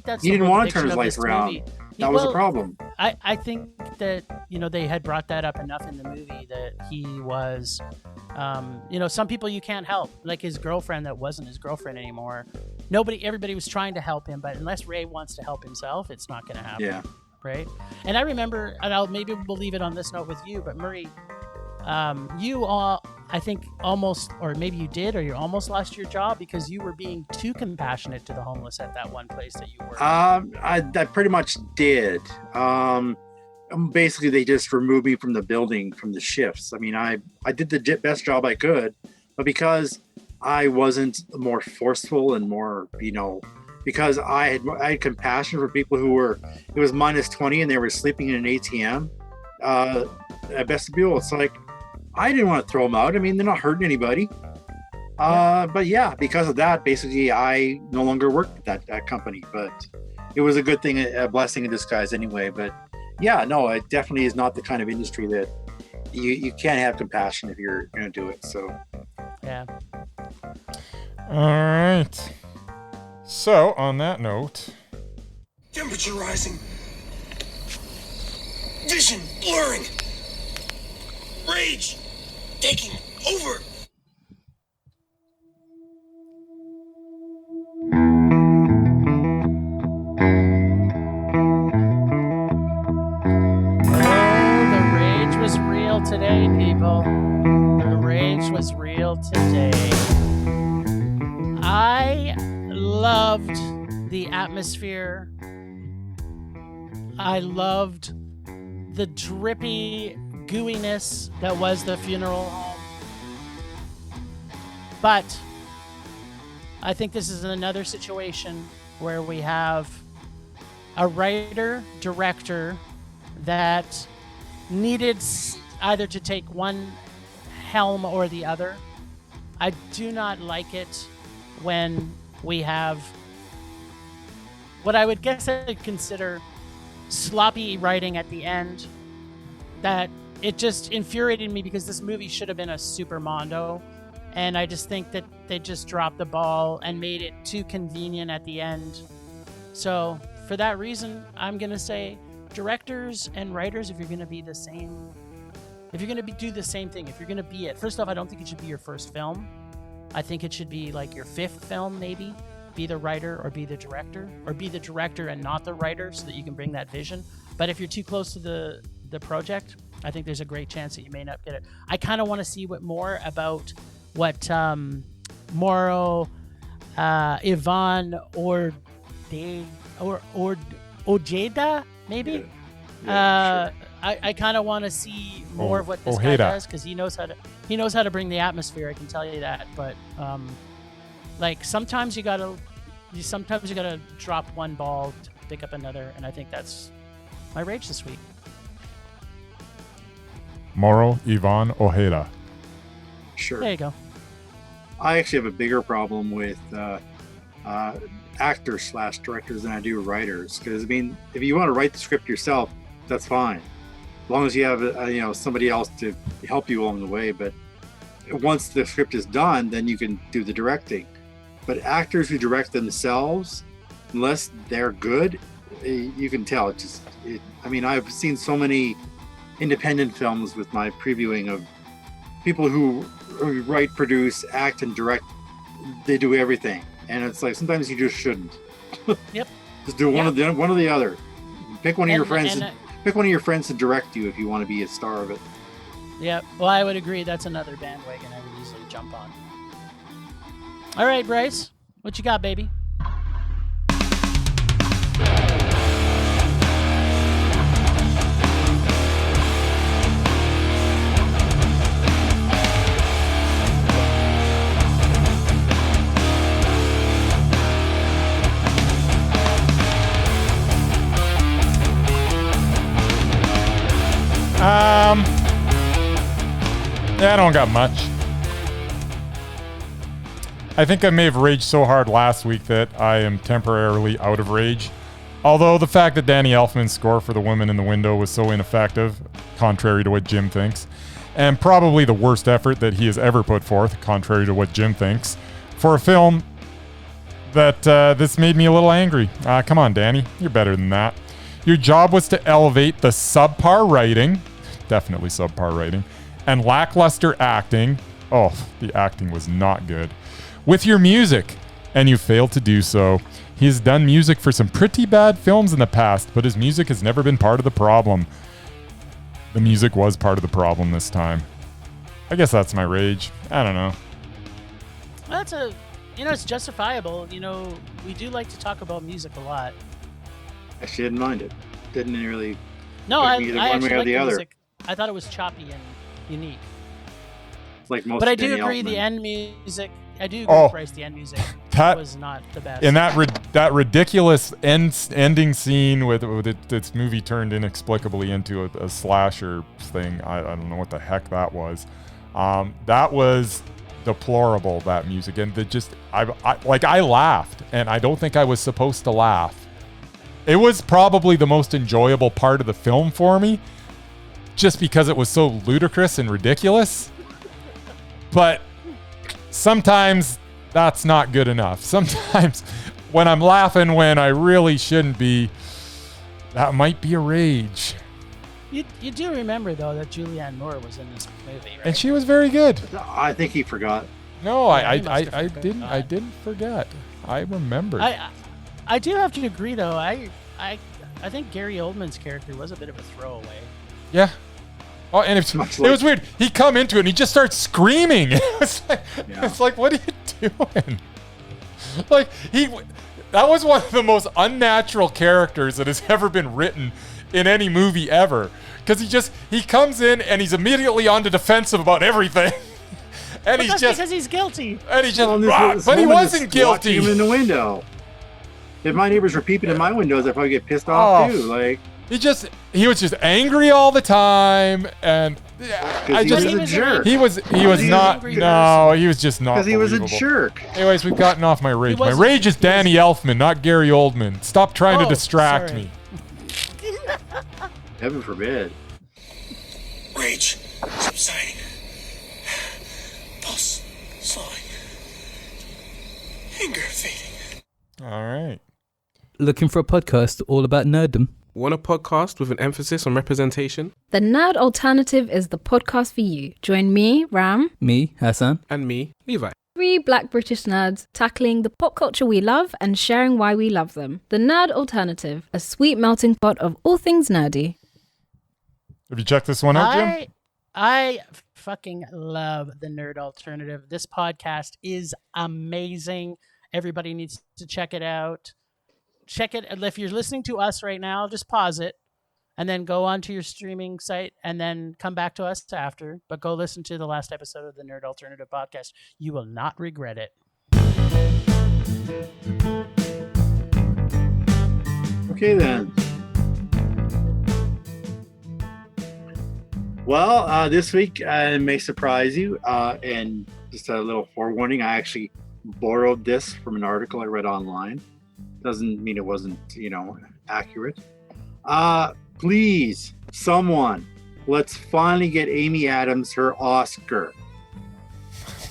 that's he didn't want to turn his life around. That was a problem. I think that, you know, they had brought that up enough in the movie that he was, you know, some people you can't help, like his girlfriend that wasn't his girlfriend anymore. Everybody was trying to help him, but unless Ray wants to help himself, it's not going to happen. Yeah. Right. And I remember, and we'll leave it on this note with you, but Murray, you all, I think almost, or maybe you did, or you almost lost your job because you were being too compassionate to the homeless at that one place that you worked. I pretty much did. Basically, they just removed me from the building, from the shifts. I mean, I did the best job I could, but because I wasn't more forceful and more, you know, because I had compassion for people who were, it was -20 and they were sleeping in an ATM at vestibule. It's like, I didn't want to throw them out. I mean, they're not hurting anybody. But yeah, because of that, basically, I no longer worked at that company. But it was a good thing, a blessing in disguise anyway. But yeah, no, it definitely is not the kind of industry that you can't have compassion if you're going to do it. So yeah. All right. So on that note, temperature rising, vision blurring, rage taking over. Today, people. The rage was real today. I loved the atmosphere. I loved the drippy gooiness that was the funeral home. But I think this is another situation where we have a writer, director that needed either to take one helm or the other. I do not like it when we have what I would guess I'd consider sloppy writing at the end. That it just infuriated me because this movie should have been a super mondo, and I just think that they just dropped the ball and made it too convenient at the end. So for that reason, I'm gonna say directors and writers, if you're gonna be the same, if you're going to do the same thing, if you're going to be it, first off, I don't think it should be your first film. I think it should be like your fifth film, maybe. Be the writer or be the director, or be the director and not the writer so that you can bring that vision. But if you're too close to the project, I think there's a great chance that you may not get it. I kind of want to see more about what Mauro, Ivan, or Ojeda, maybe? Yeah, sure. I kind of want to see more of what this guy does, because he knows how to bring the atmosphere. I can tell you that. But like sometimes you gotta drop one ball to pick up another, and I think that's my rage this week. Mauro Ivan Ojeda. Sure. There you go. I actually have a bigger problem with actors / directors than I do writers, because I mean, if you want to write the script yourself, that's fine, as long as you have somebody else to help you along the way. But once the script is done, then you can do the directing. But actors who direct themselves, unless they're good, you can tell I mean, I've seen so many independent films with my previewing of people who write, produce, act, and direct. They do everything, and it's like sometimes you just shouldn't. Yep. Just do one or the other. Pick one of your friends. Pick one of your friends to direct you if you want to be a star of it. Yeah, well, I would agree. That's another bandwagon I would easily jump on. All right, Bryce, what you got, baby? Yeah, I don't got much. I think I may have raged so hard last week that I am temporarily out of rage. Although the fact that Danny Elfman's score for The Woman in the Window was so ineffective, contrary to what Jim thinks, and probably the worst effort that he has ever put forth, contrary to what Jim thinks, for a film that this made me a little angry. Come on, Danny, you're better than that. Your job was to elevate the subpar writing, definitely subpar writing, and lackluster acting. Oh, the acting was not good. With your music, and you failed to do so. He has done music for some pretty bad films in the past, but his music has never been part of the problem. The music was part of the problem this time. I guess that's my rage. I don't know. Well, it's justifiable. We do like to talk about music a lot. Actually, didn't mind it. Didn't really. No, I either actually one way or like the the other. music. I thought it was choppy and unique. Like most. But I do Danny agree Elfman. the end music. I do agree with Bryce. The end music was not the best. And that ridiculous ending scene with its movie turned inexplicably into a slasher thing. I don't know what the heck that was. That was deplorable. That music, and I laughed, and I don't think I was supposed to laugh. It was probably the most enjoyable part of the film for me, just because it was so ludicrous and ridiculous. But sometimes that's not good enough. Sometimes when I'm laughing when I really shouldn't be, that might be a rage. You do remember, though, that Julianne Moore was in this movie, right? And she was very good. I think he forgot. No, Yeah, he must have I forgot. didn't forget. I remembered. I do have to agree, though. I think Gary Oldman's character was a bit of a throwaway. Yeah. Oh, and it was weird. He come into it and he just starts screaming. It's like, what are you doing? Like, that was one of the most unnatural characters that has ever been written in any movie ever. Because he comes in and he's immediately on the defensive about everything. And But that's because he's guilty. And he's Well, just, this but he woman wasn't is guilty. watching him in the window. If my neighbors were peeping in my windows, I'd probably get pissed off too. Like, he was just angry all the time, and he was a jerk. He was not. No, he was just not. Because he was a believable. jerk. Anyways, we've gotten off my rage. My wasn't- rage is Danny Elfman, not Gary Oldman. Stop trying to Oh, distract sorry. me. Heaven forbid. Rage subsiding. Pulse slowing. Anger fading. All right. Looking for a podcast all about nerddom? Want a podcast with an emphasis on representation? The Nerd Alternative is the podcast for you. Join me, Ram, Me, Hassan. And me, Levi. three black British nerds tackling the pop culture we love and sharing why we love them. The Nerd Alternative, a sweet melting pot of all things nerdy. Have you checked this one out, Jim? I fucking love the Nerd Alternative. This podcast is amazing. Everybody needs to check it out. Check it. If you're listening to us right now, just pause it and then go onto your streaming site and then come back to us after. But go listen to the last episode of the Nerd Alternative podcast. You will not regret it. Okay then. Well, this week it may surprise you, and just a little forewarning. I actually borrowed this from an article I read online. Doesn't mean it wasn't, accurate. Please, someone, let's finally get Amy Adams her Oscar.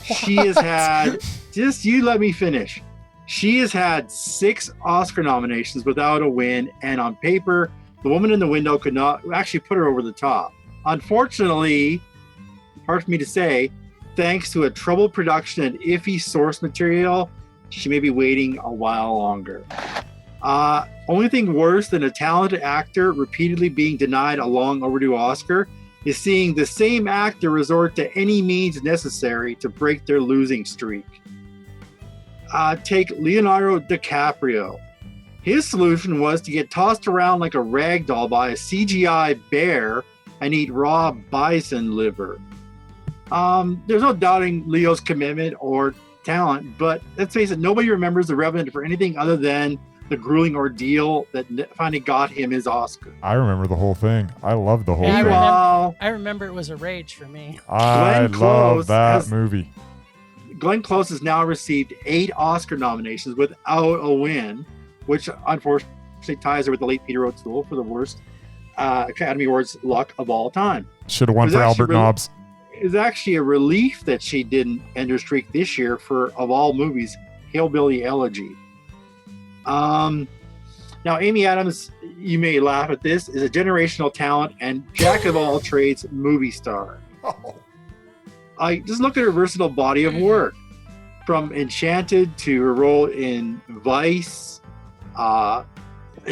She has had, you let me finish. She has had 6 Oscar nominations without a win, and on paper, The Woman in the Window could not actually put her over the top. Unfortunately, hard for me to say, thanks to a troubled production and iffy source material, she may be waiting a while longer. Only thing worse than a talented actor repeatedly being denied a long overdue Oscar is seeing the same actor resort to any means necessary to break their losing streak. Take Leonardo DiCaprio. His solution was to get tossed around like a rag doll by a CGI bear and eat raw bison liver. There's no doubting Leo's commitment or talent, but let's face it, nobody remembers The Revenant for anything other than the grueling ordeal that finally got him his Oscar. I remember the whole thing. I loved the whole Yeah, thing. Meanwhile, I remember it was a rage for me. I Glenn love Close that has- movie. Glenn Close has now received 8 Oscar nominations without a win, which unfortunately ties her with the late Peter O'Toole for the worst Academy Awards luck of all time. Should have won It was for actually Albert really- Nobbs. It's actually a relief that she didn't end her streak this year for, of all movies, Hillbilly Elegy. Now, Amy Adams, you may laugh at this, is a generational talent and jack of all trades movie star. I just look at her versatile body of work, from Enchanted to her role in Vice.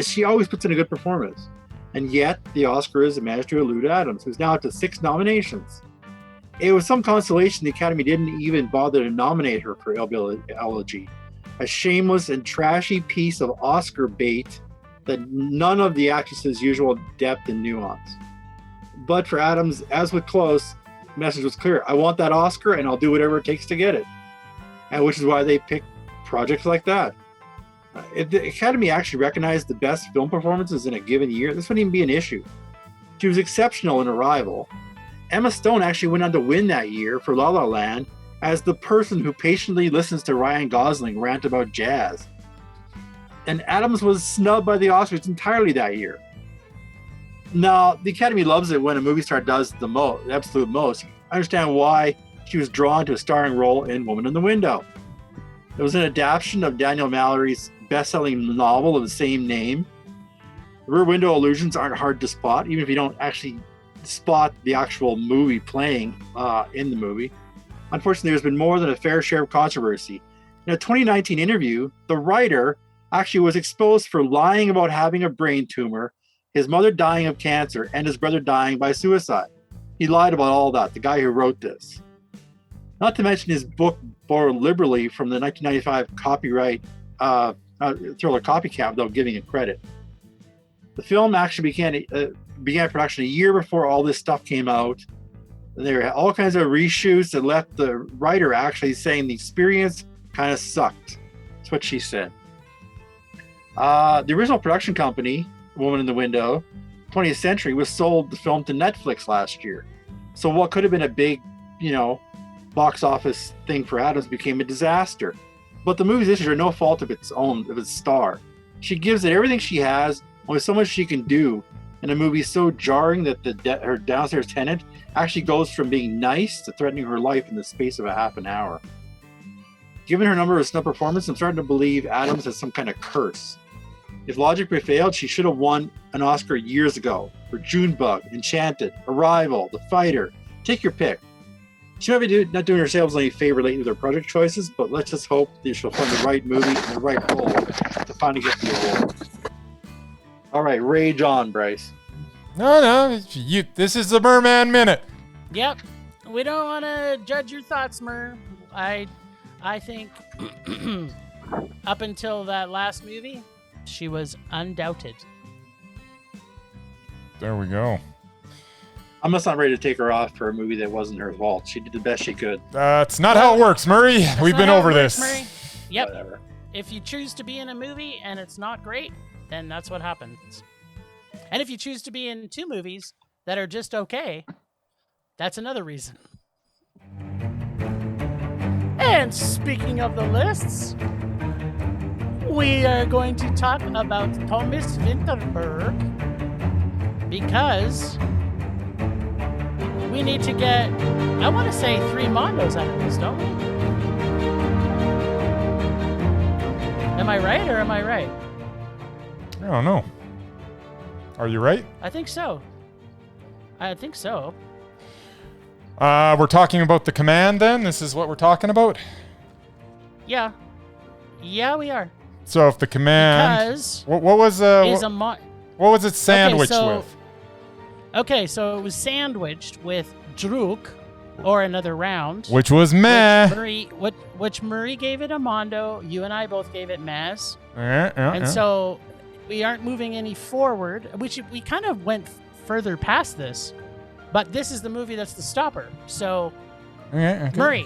She always puts in a good performance, and yet the Oscars managed to elude Adams, who's now up to 6 nominations. It was some consolation the Academy didn't even bother to nominate her for Hillbilly Elegy, a shameless and trashy piece of Oscar bait that none of the actress's usual depth and nuance. But for Adams, as with Close, the message was clear: I want that Oscar, and I'll do whatever it takes to get it. And which is why they pick projects like that. If the Academy actually recognized the best film performances in a given year, this wouldn't even be an issue. She was exceptional in Arrival. Emma Stone actually went on to win that year for La La Land as the person who patiently listens to Ryan Gosling rant about jazz. And Adams was snubbed by the Oscars entirely that year. Now, the Academy loves it when a movie star does the absolute most. I understand why she was drawn to a starring role in Woman in the Window. It was an adaptation of Daniel Mallory's best-selling novel of the same name. Rear window illusions aren't hard to spot, even if you don't actually spot the actual movie playing in the movie. Unfortunately, there's been more than a fair share of controversy. In a 2019 interview, the writer actually was exposed for lying about having a brain tumor, his mother dying of cancer, and his brother dying by suicide. He lied about all that, the guy who wrote this. Not to mention his book borrowed liberally from the 1995 copyright thriller Copycat without giving it credit. The film actually began production a year before all this stuff came out. There were all kinds of reshoots that left the writer actually saying the experience kind of sucked. That's what she said. The original production company, Woman in the Window, 20th Century, was sold the film to Netflix last year. So what could have been a big, box office thing for Adams became a disaster. But the movie's issues are no fault of its own, of its star. She gives it everything she has, only so much she can do. And a movie so jarring that her downstairs tenant actually goes from being nice to threatening her life in the space of a half an hour. Given her number of snub performances, I'm starting to believe Adams has some kind of curse. If logic prevailed, she should have won an Oscar years ago for Junebug, Enchanted, Arrival, The Fighter. Take your pick. She might be not doing herself any favor lately with her project choices, but let's just hope that she'll find the right movie and the right role to finally get the award. All right, rage on, Bryce. No, this is the Murman Minute. Yep. We don't want to judge your thoughts, Mur. I think up until that last movie, she was undoubted. There we go. I'm just not ready to take her off for a movie that wasn't her fault. She did the best she could. That's not how it works, Murray. We've Not been how it over works, this. Murray. Yep. Whatever. If you choose to be in a movie and it's not great, then that's what happens. And if you choose to be in 2 movies that are just okay, that's another reason. And speaking of the lists, we are going to talk about Thomas Vinterberg because we need to get, I want to say, 3 Mondos out of this, don't we? Am I right or am I right? I don't know. Are you right? I think so. We're talking about the command then? This is what we're talking about? Yeah. Yeah, we are. So if the command... Because What was what was it sandwiched with? Okay, so it was sandwiched with Druk, or another round. Which was meh. Which Murray gave it a Mondo. You and I both gave it Maz. And So we aren't moving any forward, which we kind of went further past this. But this is the movie that's the stopper. So, Murray,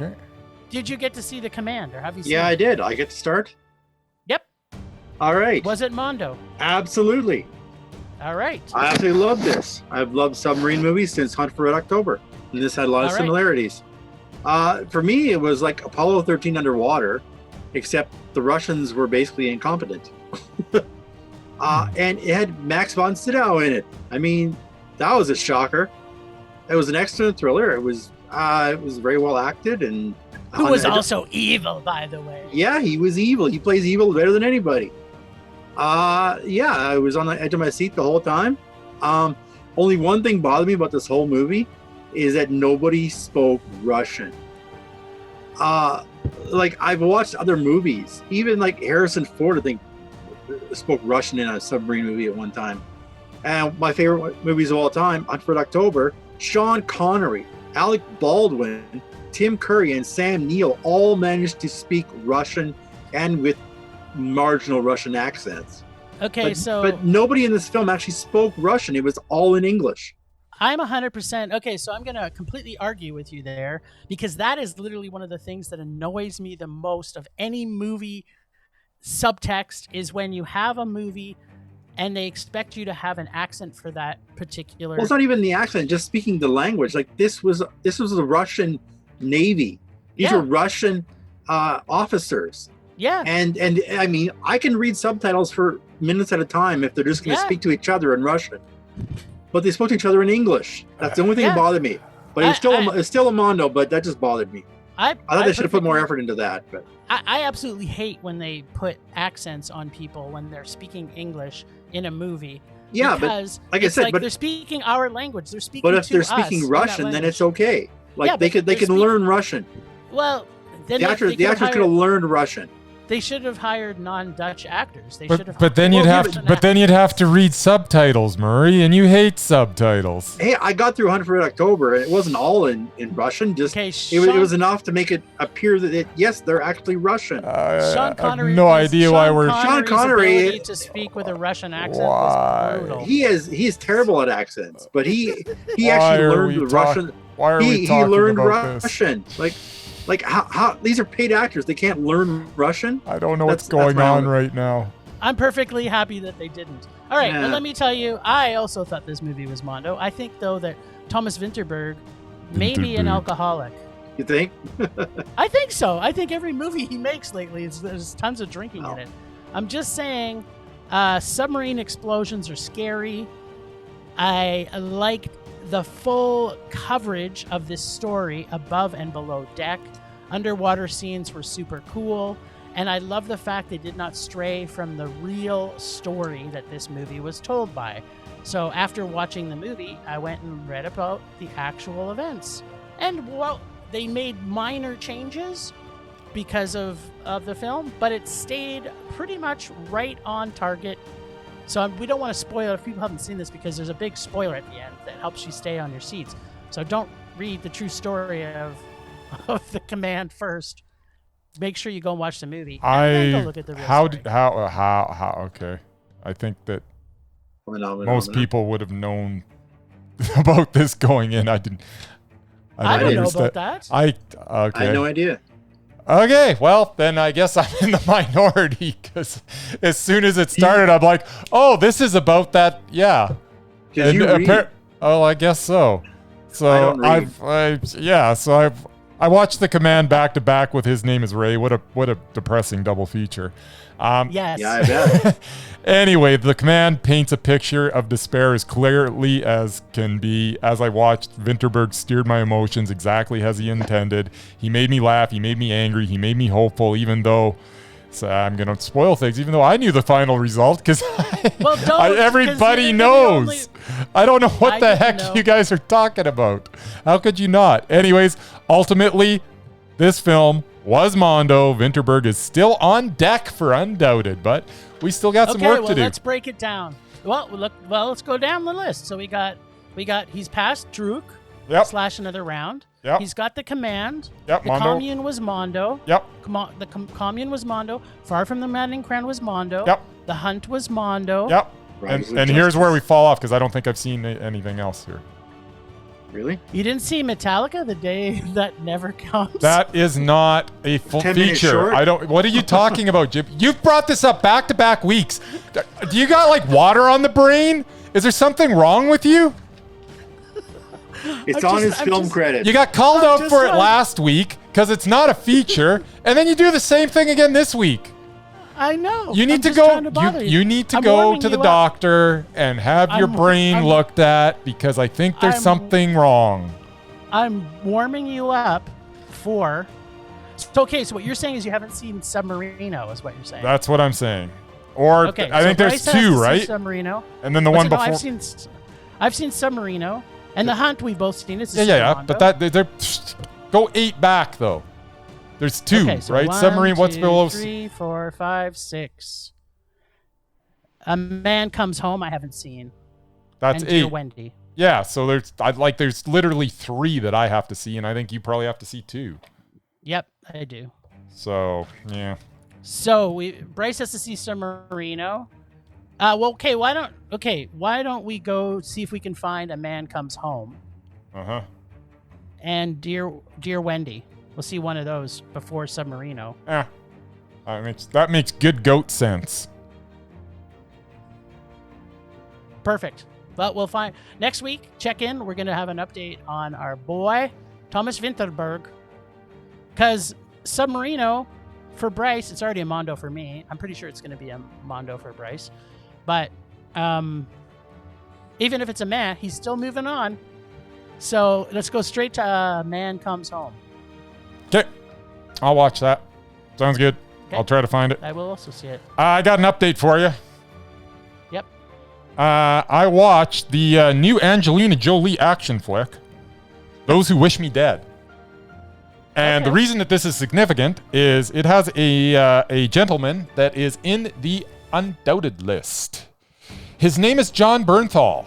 did you get to see The Command, or have you seen Yeah, it? I did. I get to start? Yep. All right. Was it Mondo? Absolutely. All right. I absolutely love this. I've loved submarine movies since Hunt for Red October, and this had a lot of All right. similarities. For me, it was like Apollo 13 underwater, except the Russians were basically incompetent. And it had Max von Sydow in it. I mean, that was a shocker. It was an excellent thriller. It was very well acted, and Who was also evil, by the way. yeah, he was evil. He plays evil better than anybody. Yeah, I was on the edge of my seat the whole time. Only one thing bothered me about this whole movie is that nobody spoke Russian. Like I've watched other movies, even like Harrison Ford, I think, spoke Russian in a submarine movie at one time. And my favorite movies of all time, Hunt for Red October, Sean Connery, Alec Baldwin, Tim Curry, and Sam Neill all managed to speak Russian and with marginal Russian accents. Okay, But nobody in this film actually spoke Russian. It was all in English. I'm 100%. Okay, so I'm going to completely argue with you there because that is literally one of the things that annoys me the most of any movie subtext is when you have a movie and they expect you to have an accent for that particular. Well, it's not even the accent, just speaking the language. Like this was the Russian Navy. These were Russian officers. Yeah. And I mean, I can read subtitles for minutes at a time if they're just going to speak to each other in Russian. But they spoke to each other in English. That's the only thing that bothered me. But it's still a Mondo, but that just bothered me. I thought they should have put more effort into that. But I absolutely hate when they put accents on people when they're speaking English in a movie. Yeah, because but like I said, they're speaking our language. They're speaking. But if to they're us speaking in Russian, that then language. it's okay. Like they can speaking- learn Russian. Well, then The actors could have learned Russian. They should have hired non-Dutch actors. They should have. But then you'd have to read subtitles, Murray, and you hate subtitles. Hey, I got through Hunt for Red October, and it wasn't all in Russian. Just it was enough to make it appear that yes, they're actually Russian. Sean Connery. I have no idea why we're. Sean Connery to speak with a Russian accent was brutal. He's terrible at accents, but he Why actually are learned we Russian. Why are we He talking learned about Russian. Like how these are paid actors, they can't learn Russian. I don't know what's going on right now. I'm perfectly happy that they didn't. All right, Yeah. but let me tell you, I also thought this movie was Mondo. I think though that Thomas Vinterberg may be an Vinterberg. alcoholic. You think? I think so. I think every movie he makes lately, there's tons of drinking in it. I'm just saying, submarine explosions are scary. I liked the full coverage of this story above and below deck. Underwater scenes were super cool. And I love the fact they did not stray from the real story that this movie was told by. So after watching the movie, I went and read about the actual events. And, well, they made minor changes because of the film, but it stayed pretty much right on target. So we don't want to spoil it if people haven't seen this because there's a big spoiler at the end that helps you stay on your seats. So don't read the true story of the command first. Make sure you go and watch the movie. And then go look at the real story. How okay. I think that most people would have known about this going in. I didn't know about that. Okay. I had no idea. Okay, well, then I guess I'm in the minority because as soon as it started, I'm like, oh, this is about that. Yeah. Because you read. Oh, I guess so. So I watched The Command back to back with His Name is Ray. What a depressing double feature. Yes. Yeah, I bet. Anyway, The Command paints a picture of despair as clearly as can be. As I watched, Vinterberg steered my emotions exactly as he intended. He made me laugh. He made me angry. He made me hopeful, even though... So I'm going to spoil things, even though I knew the final result, because everybody knows. I don't know what the heck you guys are talking about. How could you not? Anyways, ultimately, this film was Mondo. Vinterberg is still on deck for Undoubted, but we still got some work to do. Let's break it down. Let's go down the list. So we got he's past Druk / another round. Yep. He's got The Command. Yep, The Mondo. Commune was Mondo. Yep. The Commune was Mondo. Far from the Maddening Crown was Mondo. Yep. The Hunt was Mondo. Yep. And here's where we fall off because I don't think I've seen anything else here. Really? You didn't see Metallica, The Day That Never Comes? That is not a full 10 minutes feature. short? I don't. What are you talking about, Jim? You've brought this up back-to-back weeks. Do you got like water on the brain? Is there something wrong with you? It's I'm on just- his film just- credits. You got called I'm out just for it trying- last week because it's not a feature, and then you do the same thing again this week. I know. You need I'm to just go. trying to bother You need to I'm go warming to the you up. doctor and have your I'm- brain I'm- looked at because I think there's I'm- something wrong. I'm warming you up for. So, okay, so what you're saying is you haven't seen Submarino, is what you're saying. That's what I'm saying. Or Okay, I so think there's Bryce has to two, see right? Submarino. And then the But one no, before. I've seen Submarino, and The Hunt we've both seen. It's a Yeah. Mondo. But that they're go 8 back though. There's 2, Okay, so right? 1, Submarine. What's 2, below? 3, 4, 5, 6. A Man Comes Home. I haven't seen. That's and Dear 8. Wendy. Yeah. So there's literally 3 that I have to see, and I think you probably have to see 2. Yep, I do. So yeah. So Bryce has to see Submarino. Well, okay. Why don't we go see if we can find A Man Comes Home and Dear Wendy. We'll see one of those before Submarino. That makes good goat sense. Perfect. But we'll find next week. Check in. We're gonna have an update on our boy Thomas Vinterberg, because Submarino for Bryce, it's already a Mondo for me. I'm pretty sure it's gonna be a Mondo for Bryce, but even if it's a man, he's still moving on. So let's go straight to Man Comes Home. Okay. I'll watch that. Sounds good. Okay. I'll try to find it. I will also see it. I got an update for you. Yep. I watched the new Angelina Jolie action flick, Those Who Wish Me Dead. And the Okay. reason that this is significant is it has a gentleman that is in the Undoubted list. His name is Jon Bernthal.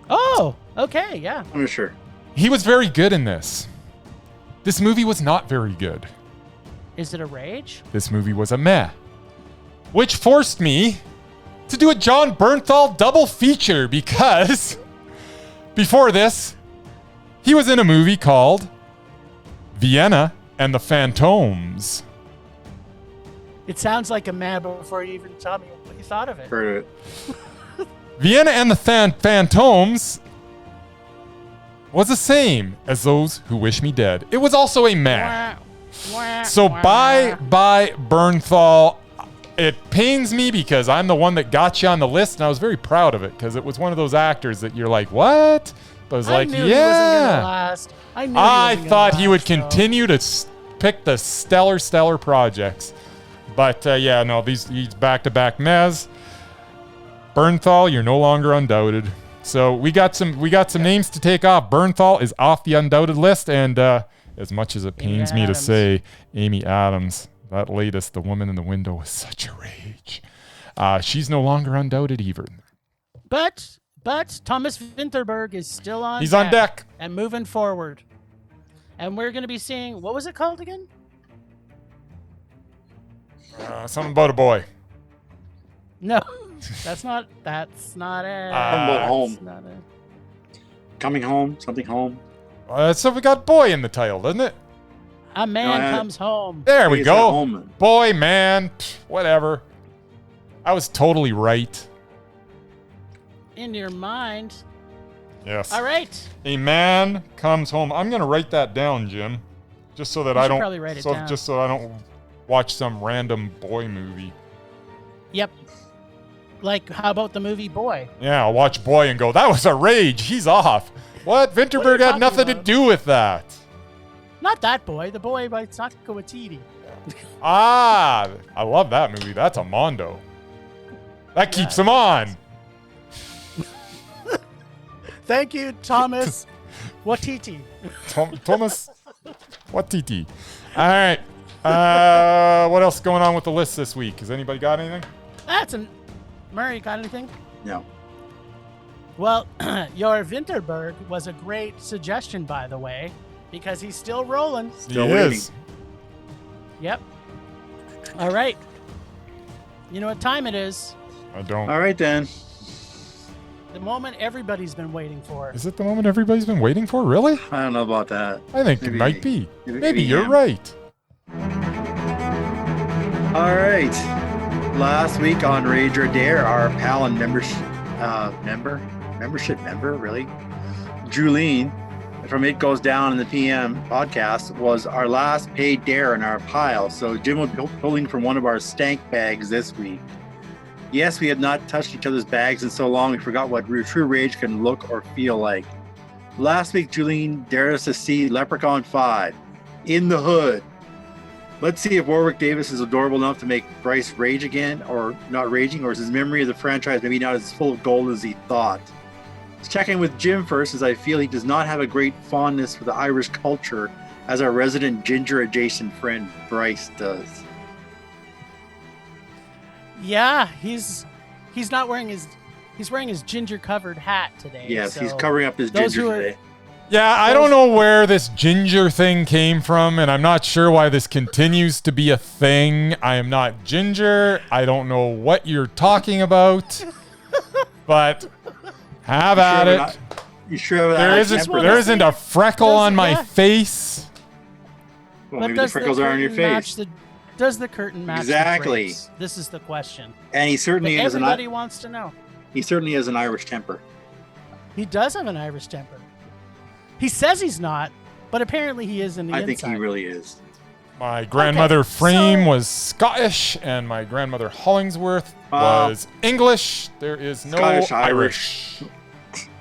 Oh, okay, yeah. I'm sure. He was very good in this. This movie was not very good. Is it a rage? This movie was a meh. Which forced me to do a Jon Bernthal double feature because before this, he was in a movie called Vienna and the Phantoms. It sounds like a man before you even tell me what you thought of it. Heard it. Vienna and the Phantoms was the same as Those Who Wish Me Dead. It was also a meh. So bye Bernthal. It pains me because I'm the one that got you on the list, and I was very proud of it because it was one of those actors that you're like, what? But I was like, knew he wasn't gonna yeah. last. I knew I wasn't thought gonna he would last, though. continue to pick the stellar projects. But yeah, no, he's back-to-back mez. Bernthal, you're no longer Undoubted. So we got some names to take off. Bernthal is off the Undoubted list, and as much as it pains me to Adams. say, Amy Adams, that latest, The Woman in the Window, was such a rage. She's no longer Undoubted either. But Thomas Vinterberg is still on. He's on deck. and moving forward. And we're going to be seeing, what was it called again? Something about a boy. No, that's not it. About home. That's not it. Coming home, something home. So we got boy in the title, doesn't it? A Man No, Comes Home. There we It's at go. home. Boy, man, whatever. I was totally right. In your mind. Yes. All right. A Man Comes Home. I'm gonna write that down, Jim, just so that You I should don't. probably write it down. Just so I don't watch some random boy movie. Yep. Like, how about the movie Boy? Yeah, I'll watch Boy and go, that was a rage. He's off. What? Vinterberg had talking nothing to about? do with that. Not that boy. The boy by Taika Waititi. Ah, I love that movie. That's a Mondo. That keeps him on. Thank you, Thomas Waititi. Thomas, what TT? All right. What else is going on with the list this week? Has anybody got anything? Murray, got anything? No. Well, your Vinterberg was a great suggestion, by the way, because he's still rolling. Still he waiting. is. Yep. All right. You know what time it is? I don't. All right then. The moment everybody's been waiting for. Is it the moment everybody's been waiting for? Really? I don't know about that. I think it Maybe- might be. maybe Maybe you're him. right. All right. Last week on Rage or Dare, our pal and membership member, really, Julene from It Goes Down in the PM podcast was our last paid dare in our pile. So Jim will be pulling from one of our stank bags this week. Yes, we had not touched each other's bags in so long we forgot what true rage can look or feel like. Last week, Julene dared us to see Leprechaun 5, In the Hood. Let's see if Warwick Davis is adorable enough to make Bryce rage again, or not raging, or is his memory of the franchise maybe not as full of gold as he thought. Let's check in with Jim first, as I feel he does not have a great fondness for the Irish culture as our resident ginger-adjacent friend Bryce does. Yeah, he's not wearing his ginger covered hat today. Yes, so he's covering up his those ginger who are- today. Yeah, I don't know where this ginger thing came from, and I'm not sure why this continues to be a thing. I am not ginger. I don't know what you're talking about, but have at it. You sure about There that? isn't, wanna there isn't see- a freckle does- on my yeah. face. Well, But maybe the does freckles are on your curtain match face. does the curtain match Exactly. the drapes? This is the question. And he But certainly has everybody wants to know. an Irish temper. He does have an Irish temper. He says he's not, but apparently he is in the I inside. think he really is. My grandmother Frame so- was Scottish, and my grandmother Hollingsworth Wow. was English. There is no Scottish, Irish.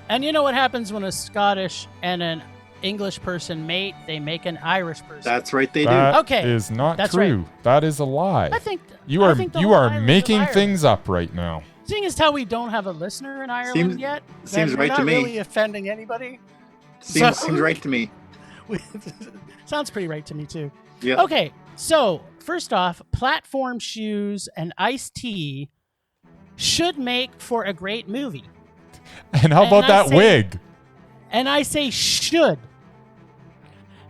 And you know what happens when a Scottish and an English person mate? They make an Irish person. That's right, they do. That Okay, is not that's true. That is a lie. I think You I are think the you whole are island of making Ireland- things up right now. Seeing as how we don't have a listener in Ireland Seems- yet, seems then right we're to not me. really offending anybody. Seems So- right to me. Sounds pretty right to me too. Yeah. Okay, so first off, platform shoes and iced tea should make for a great movie. And how And about I that say- wig? And I say should.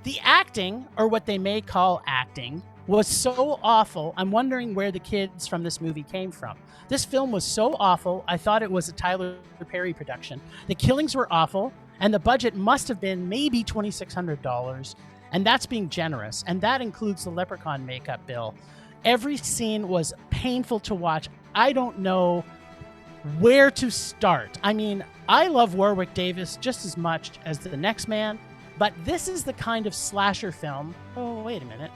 The acting, or what they may call acting, was so awful. I'm wondering where the kids from this movie came from. This film was so awful, I thought it was a Tyler Perry production. The killings were awful, and the budget must have been maybe $2,600, and that's being generous. And that includes the Leprechaun makeup bill. Every scene was painful to watch. I don't know where to start. I mean, I love Warwick Davis just as much as the next man, but this is the kind of slasher film. Oh, wait a minute.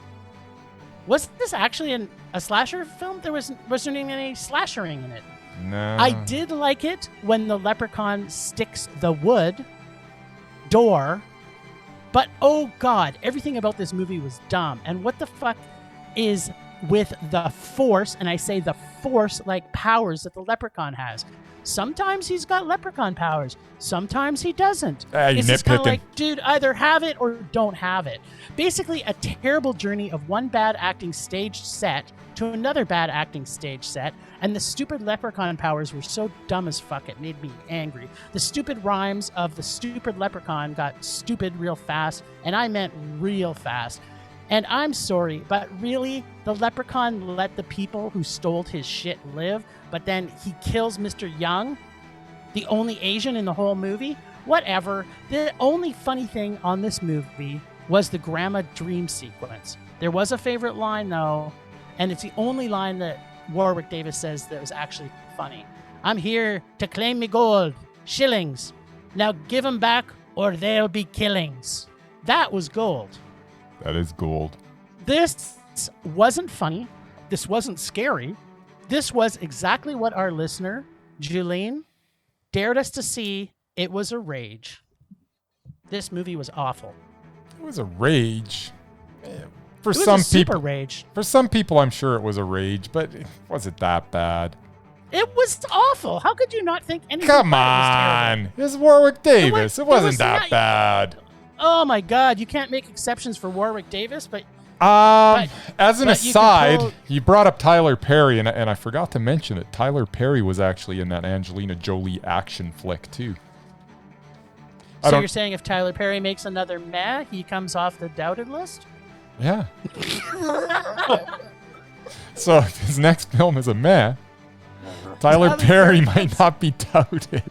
Was this actually a slasher film? Wasn't any slashering in it. No. I did like it when the leprechaun sticks the wood door, but oh god, everything about this movie was dumb. And what the fuck is with the force, and I say the force like powers that the leprechaun has? Sometimes he's got leprechaun powers, sometimes he doesn't. Ah, you It's just kind of nitpicking. like, dude, either have it or don't have it. Basically, a terrible journey of one bad acting stage set to another bad acting stage set, and the stupid leprechaun powers were so dumb as fuck it made me angry. The stupid rhymes of the stupid leprechaun got stupid real fast, and I meant real fast. And I'm sorry, but really, the leprechaun let the people who stole his shit live, but then he kills Mr. Young, the only Asian in the whole movie? Whatever. The only funny thing on this movie was the grandma dream sequence. There was a favorite line, though, and it's the only line that Warwick Davis says that was actually funny. I'm here to claim me gold. Shillings. Now give 'em back or there'll be killings. That was gold. That is gold. This wasn't funny. This wasn't scary. This was exactly what our listener, Julene, dared us to see. It was a rage. This movie was awful. It was a rage. For It was some a super people, rage. for some people, I'm sure it was a rage, but was it that bad? It was awful. How could you not think anything Come about it was terrible? on, it's Warwick Davis. It there wasn't was that not- bad. Oh my God, you can't make exceptions for Warwick Davis, but But- As an but you can aside, pull- you brought up Tyler Perry, and I forgot to mention it. Tyler Perry was actually in that Angelina Jolie action flick too. I so don't- you're saying if Tyler Perry makes another meh, he comes off the doubted list? Yeah. So if his next film is a meh, Tyler Tyler Perry Perry might not be doubted.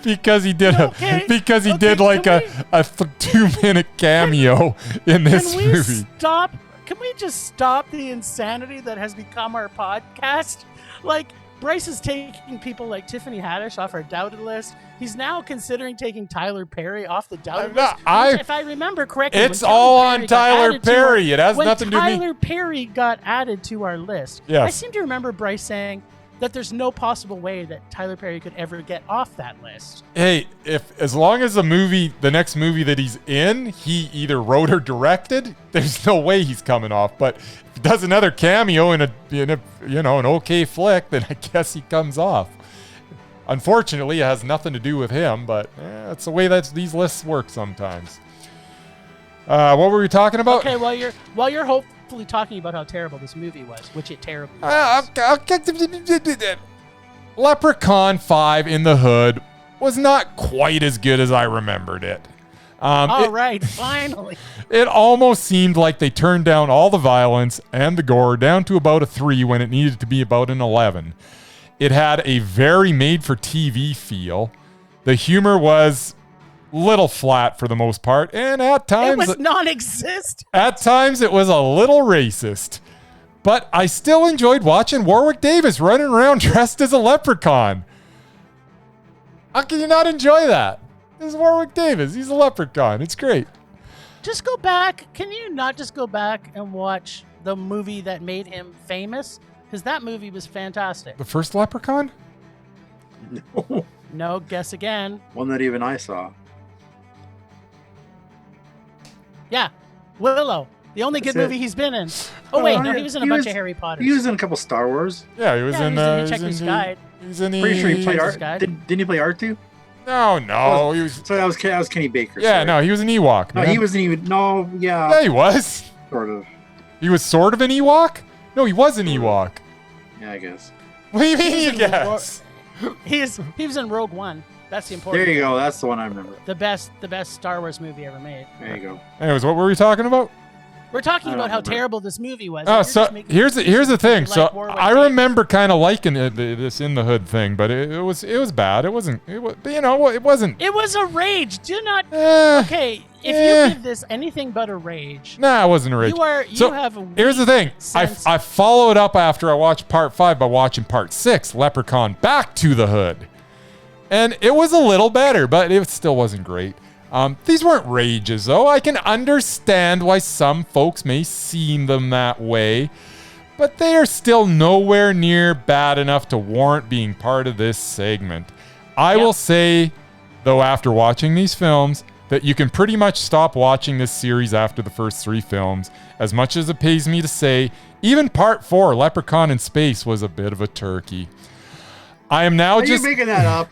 because he did Okay, did like can a 2-minute cameo in this Can we movie. stop? Can we just stop the insanity that has become our podcast? Like, Bryce is taking people like Tiffany Haddish off our doubted list. He's now considering taking Tyler Perry off the doubted list. Which, if I remember correctly, It's when all Tyler on Perry got Tyler added to our- Perry. It has when nothing to do with me. Tyler Perry got added to our list. Yes. I seem to remember Bryce saying that there's no possible way that Tyler Perry could ever get off that list. Hey, as long as the next movie that he's in, he either wrote or directed, there's no way he's coming off. But if he does another cameo in a an okay flick, then I guess he comes off. Unfortunately, it has nothing to do with him, but that's the way these lists work sometimes. What were we talking about? Okay, while you're hopefully talking about how terrible this movie was, which it terribly was. Leprechaun 5 in the Hood was not quite as good as I remembered it. All right, finally. It almost seemed like they turned down all the violence and the gore down to about a 3 when it needed to be about an 11. It had a very made-for-TV feel. The humor was little flat for the most part, and at times It was non-existent. At times it was a little racist. But I still enjoyed watching Warwick Davis running around dressed as a leprechaun. How can you not enjoy that? This is Warwick Davis. He's a leprechaun. It's great. Just go back. Can you not just go back and watch the movie that made him famous? Because that movie was fantastic. The first Leprechaun? No, guess again. One that even I saw. Yeah, Willow. The only That's good movie it. he's been in. Oh, wait, no, yeah, he was in a bunch of Harry Potter. He was in a couple Star Wars. Yeah, he was Yeah, in he was in he's Hitchhiker's in Guide. He's in the Pretty sure he played Hitchhiker's Art. Guide. Didn't he play Art too? No, he was. So that was Kenny Baker. Yeah, sorry. no, he was an Ewok. No, man. he wasn't even. No, yeah, Yeah, he was. sort of. He was sort of an Ewok? No, he was an Ewok. Yeah, I guess. What do you mean, He you was in guess? He was in Rogue One. That's the important. There you thing. go. That's the one I remember. The best Star Wars movie ever made. There you go. Anyways, what were we talking about? We're talking I don't about how remember. terrible this movie was. Oh, You're so just making here's the excuses thing. because you So like Warwick I Davis. remember kind of liking this In the Hood thing, but it was bad. It wasn't. It was, it wasn't. It was a rage. Do not. Eh, Okay, if eh. you give this anything but a rage, Nah, it wasn't a rage. you So, have a Here's the thing. sense- I followed up after I watched part 5 by watching part 6, Leprechaun Back to the Hood. And it was a little better, but it still wasn't great. These weren't rages, though. I can understand why some folks may see them that way, but they are still nowhere near bad enough to warrant being part of this segment. I will say, though, after watching these films, that you can pretty much stop watching this series after the first 3 films. As much as it pays me to say, even part 4, Leprechaun in Space, was a bit of a turkey. I am now Are just... you making that up?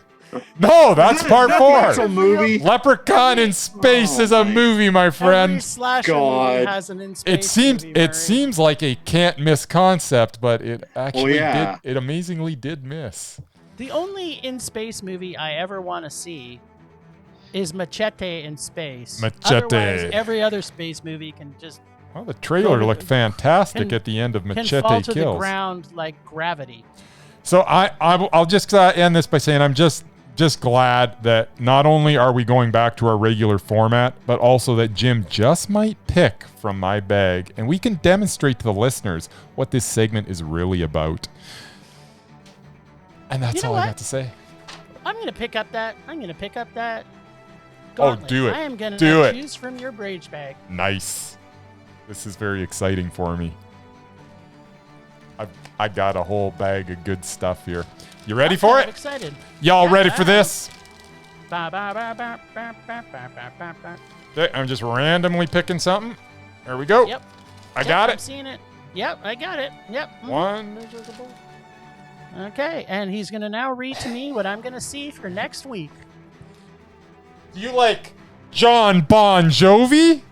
No, that's part That's 4. an actual movie. Leprechaun in Space Oh is a my movie, my every friend. slasher God. movie has an in space It seems movie, Murray. like a can't miss concept, but it actually yeah. did. It amazingly did miss. The only in space movie I ever want to see is Machete in space. Machete. Otherwise, every other space movie can just Well, the trailer looked fantastic can- at the end of can Machete fall to the Kills. ground like gravity. So I'll just end this by saying I'm just glad that not only are we going back to our regular format, but also that Jim just might pick from my bag, and we can demonstrate to the listeners what this segment is really about. And that's You know all what? I got to say. I'm gonna pick up that. Oh, gauntlet. do it. I am gonna Do it. choose from your rage bag. Nice. This is very exciting for me. I got a whole bag of good stuff here. You ready for I'm it? excited. Y'all Yeah, ready for I am. this? Ba, ba, ba, ba, ba, ba, ba, ba, ba, ba. Okay, I'm just randomly picking something. There we go. Yep. I Yep, got I'm it. seeing it. Yep, I got it. Yep. Mhm. One. Okay, and he's gonna now read to me what I'm gonna see for next week. Do you like Jon Bon Jovi?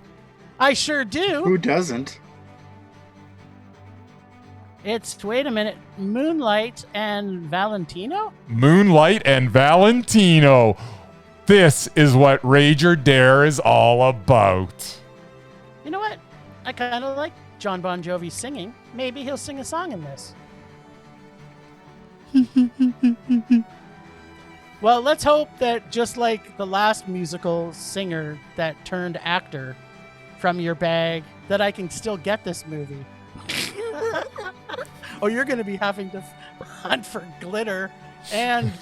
I sure do. Who doesn't? It's wait a minute, Moonlight and Valentino. Moonlight and Valentino. This is what Rage or Dare is all about. You know what? I kind of like Jon Bon Jovi singing. Maybe he'll sing a song in this. Well, let's hope that just like the last musical singer that turned actor from your bag, that I can still get this movie. Or you're going to be having to hunt for Glitter and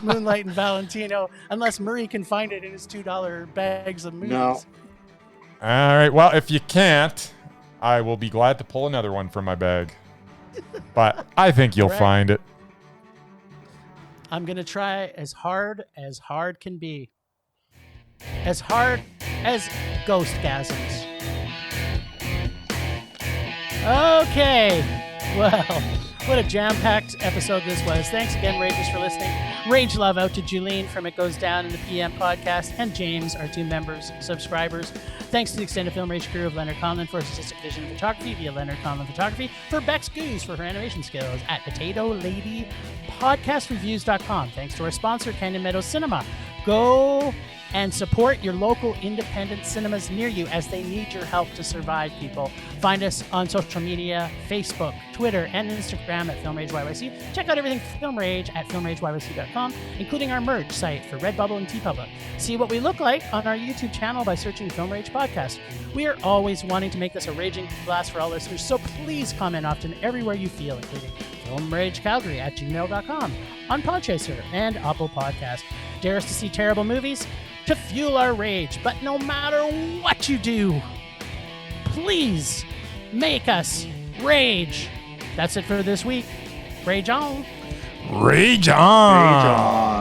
Moonlight and Valentino, unless Murray can find it in his $2 bags of movies. No. All right. Well, if you can't, I will be glad to pull another one from my bag. But I think you'll Right. find it. I'm going to try as hard can be. As hard as Ghostgasms. Okay. Well, what a jam-packed episode this was. Thanks again, Ragers, for listening. Rage love out to Julene from It Goes Down in the PM podcast, and James, our 2 members, subscribers. Thanks to the extended Film Rage crew of Leonard Conlon for artistic vision and photography via Leonard Conlon Photography, for Bex Goose for her animation skills at Potato Lady PodcastReviews.com. Thanks to our sponsor, Canyon Meadows Cinema. Go and support your local independent cinemas near you as they need your help to survive, people. Find us on social media, Facebook, Twitter, and Instagram at Film Rage YYC. Check out everything Film Rage at filmrageyc.com, including our merch site for Redbubble and TeePublic. See what we look like on our YouTube channel by searching Film Rage Podcast. We are always wanting to make this a raging blast for all listeners, so please comment often everywhere you feel, including filmragecalgary at gmail.com, on Podchaser and Apple Podcast. Dare us to see terrible movies to fuel our rage, but no matter what you do, please make us rage. That's it for this week. Rage on. Rage on. Rage on.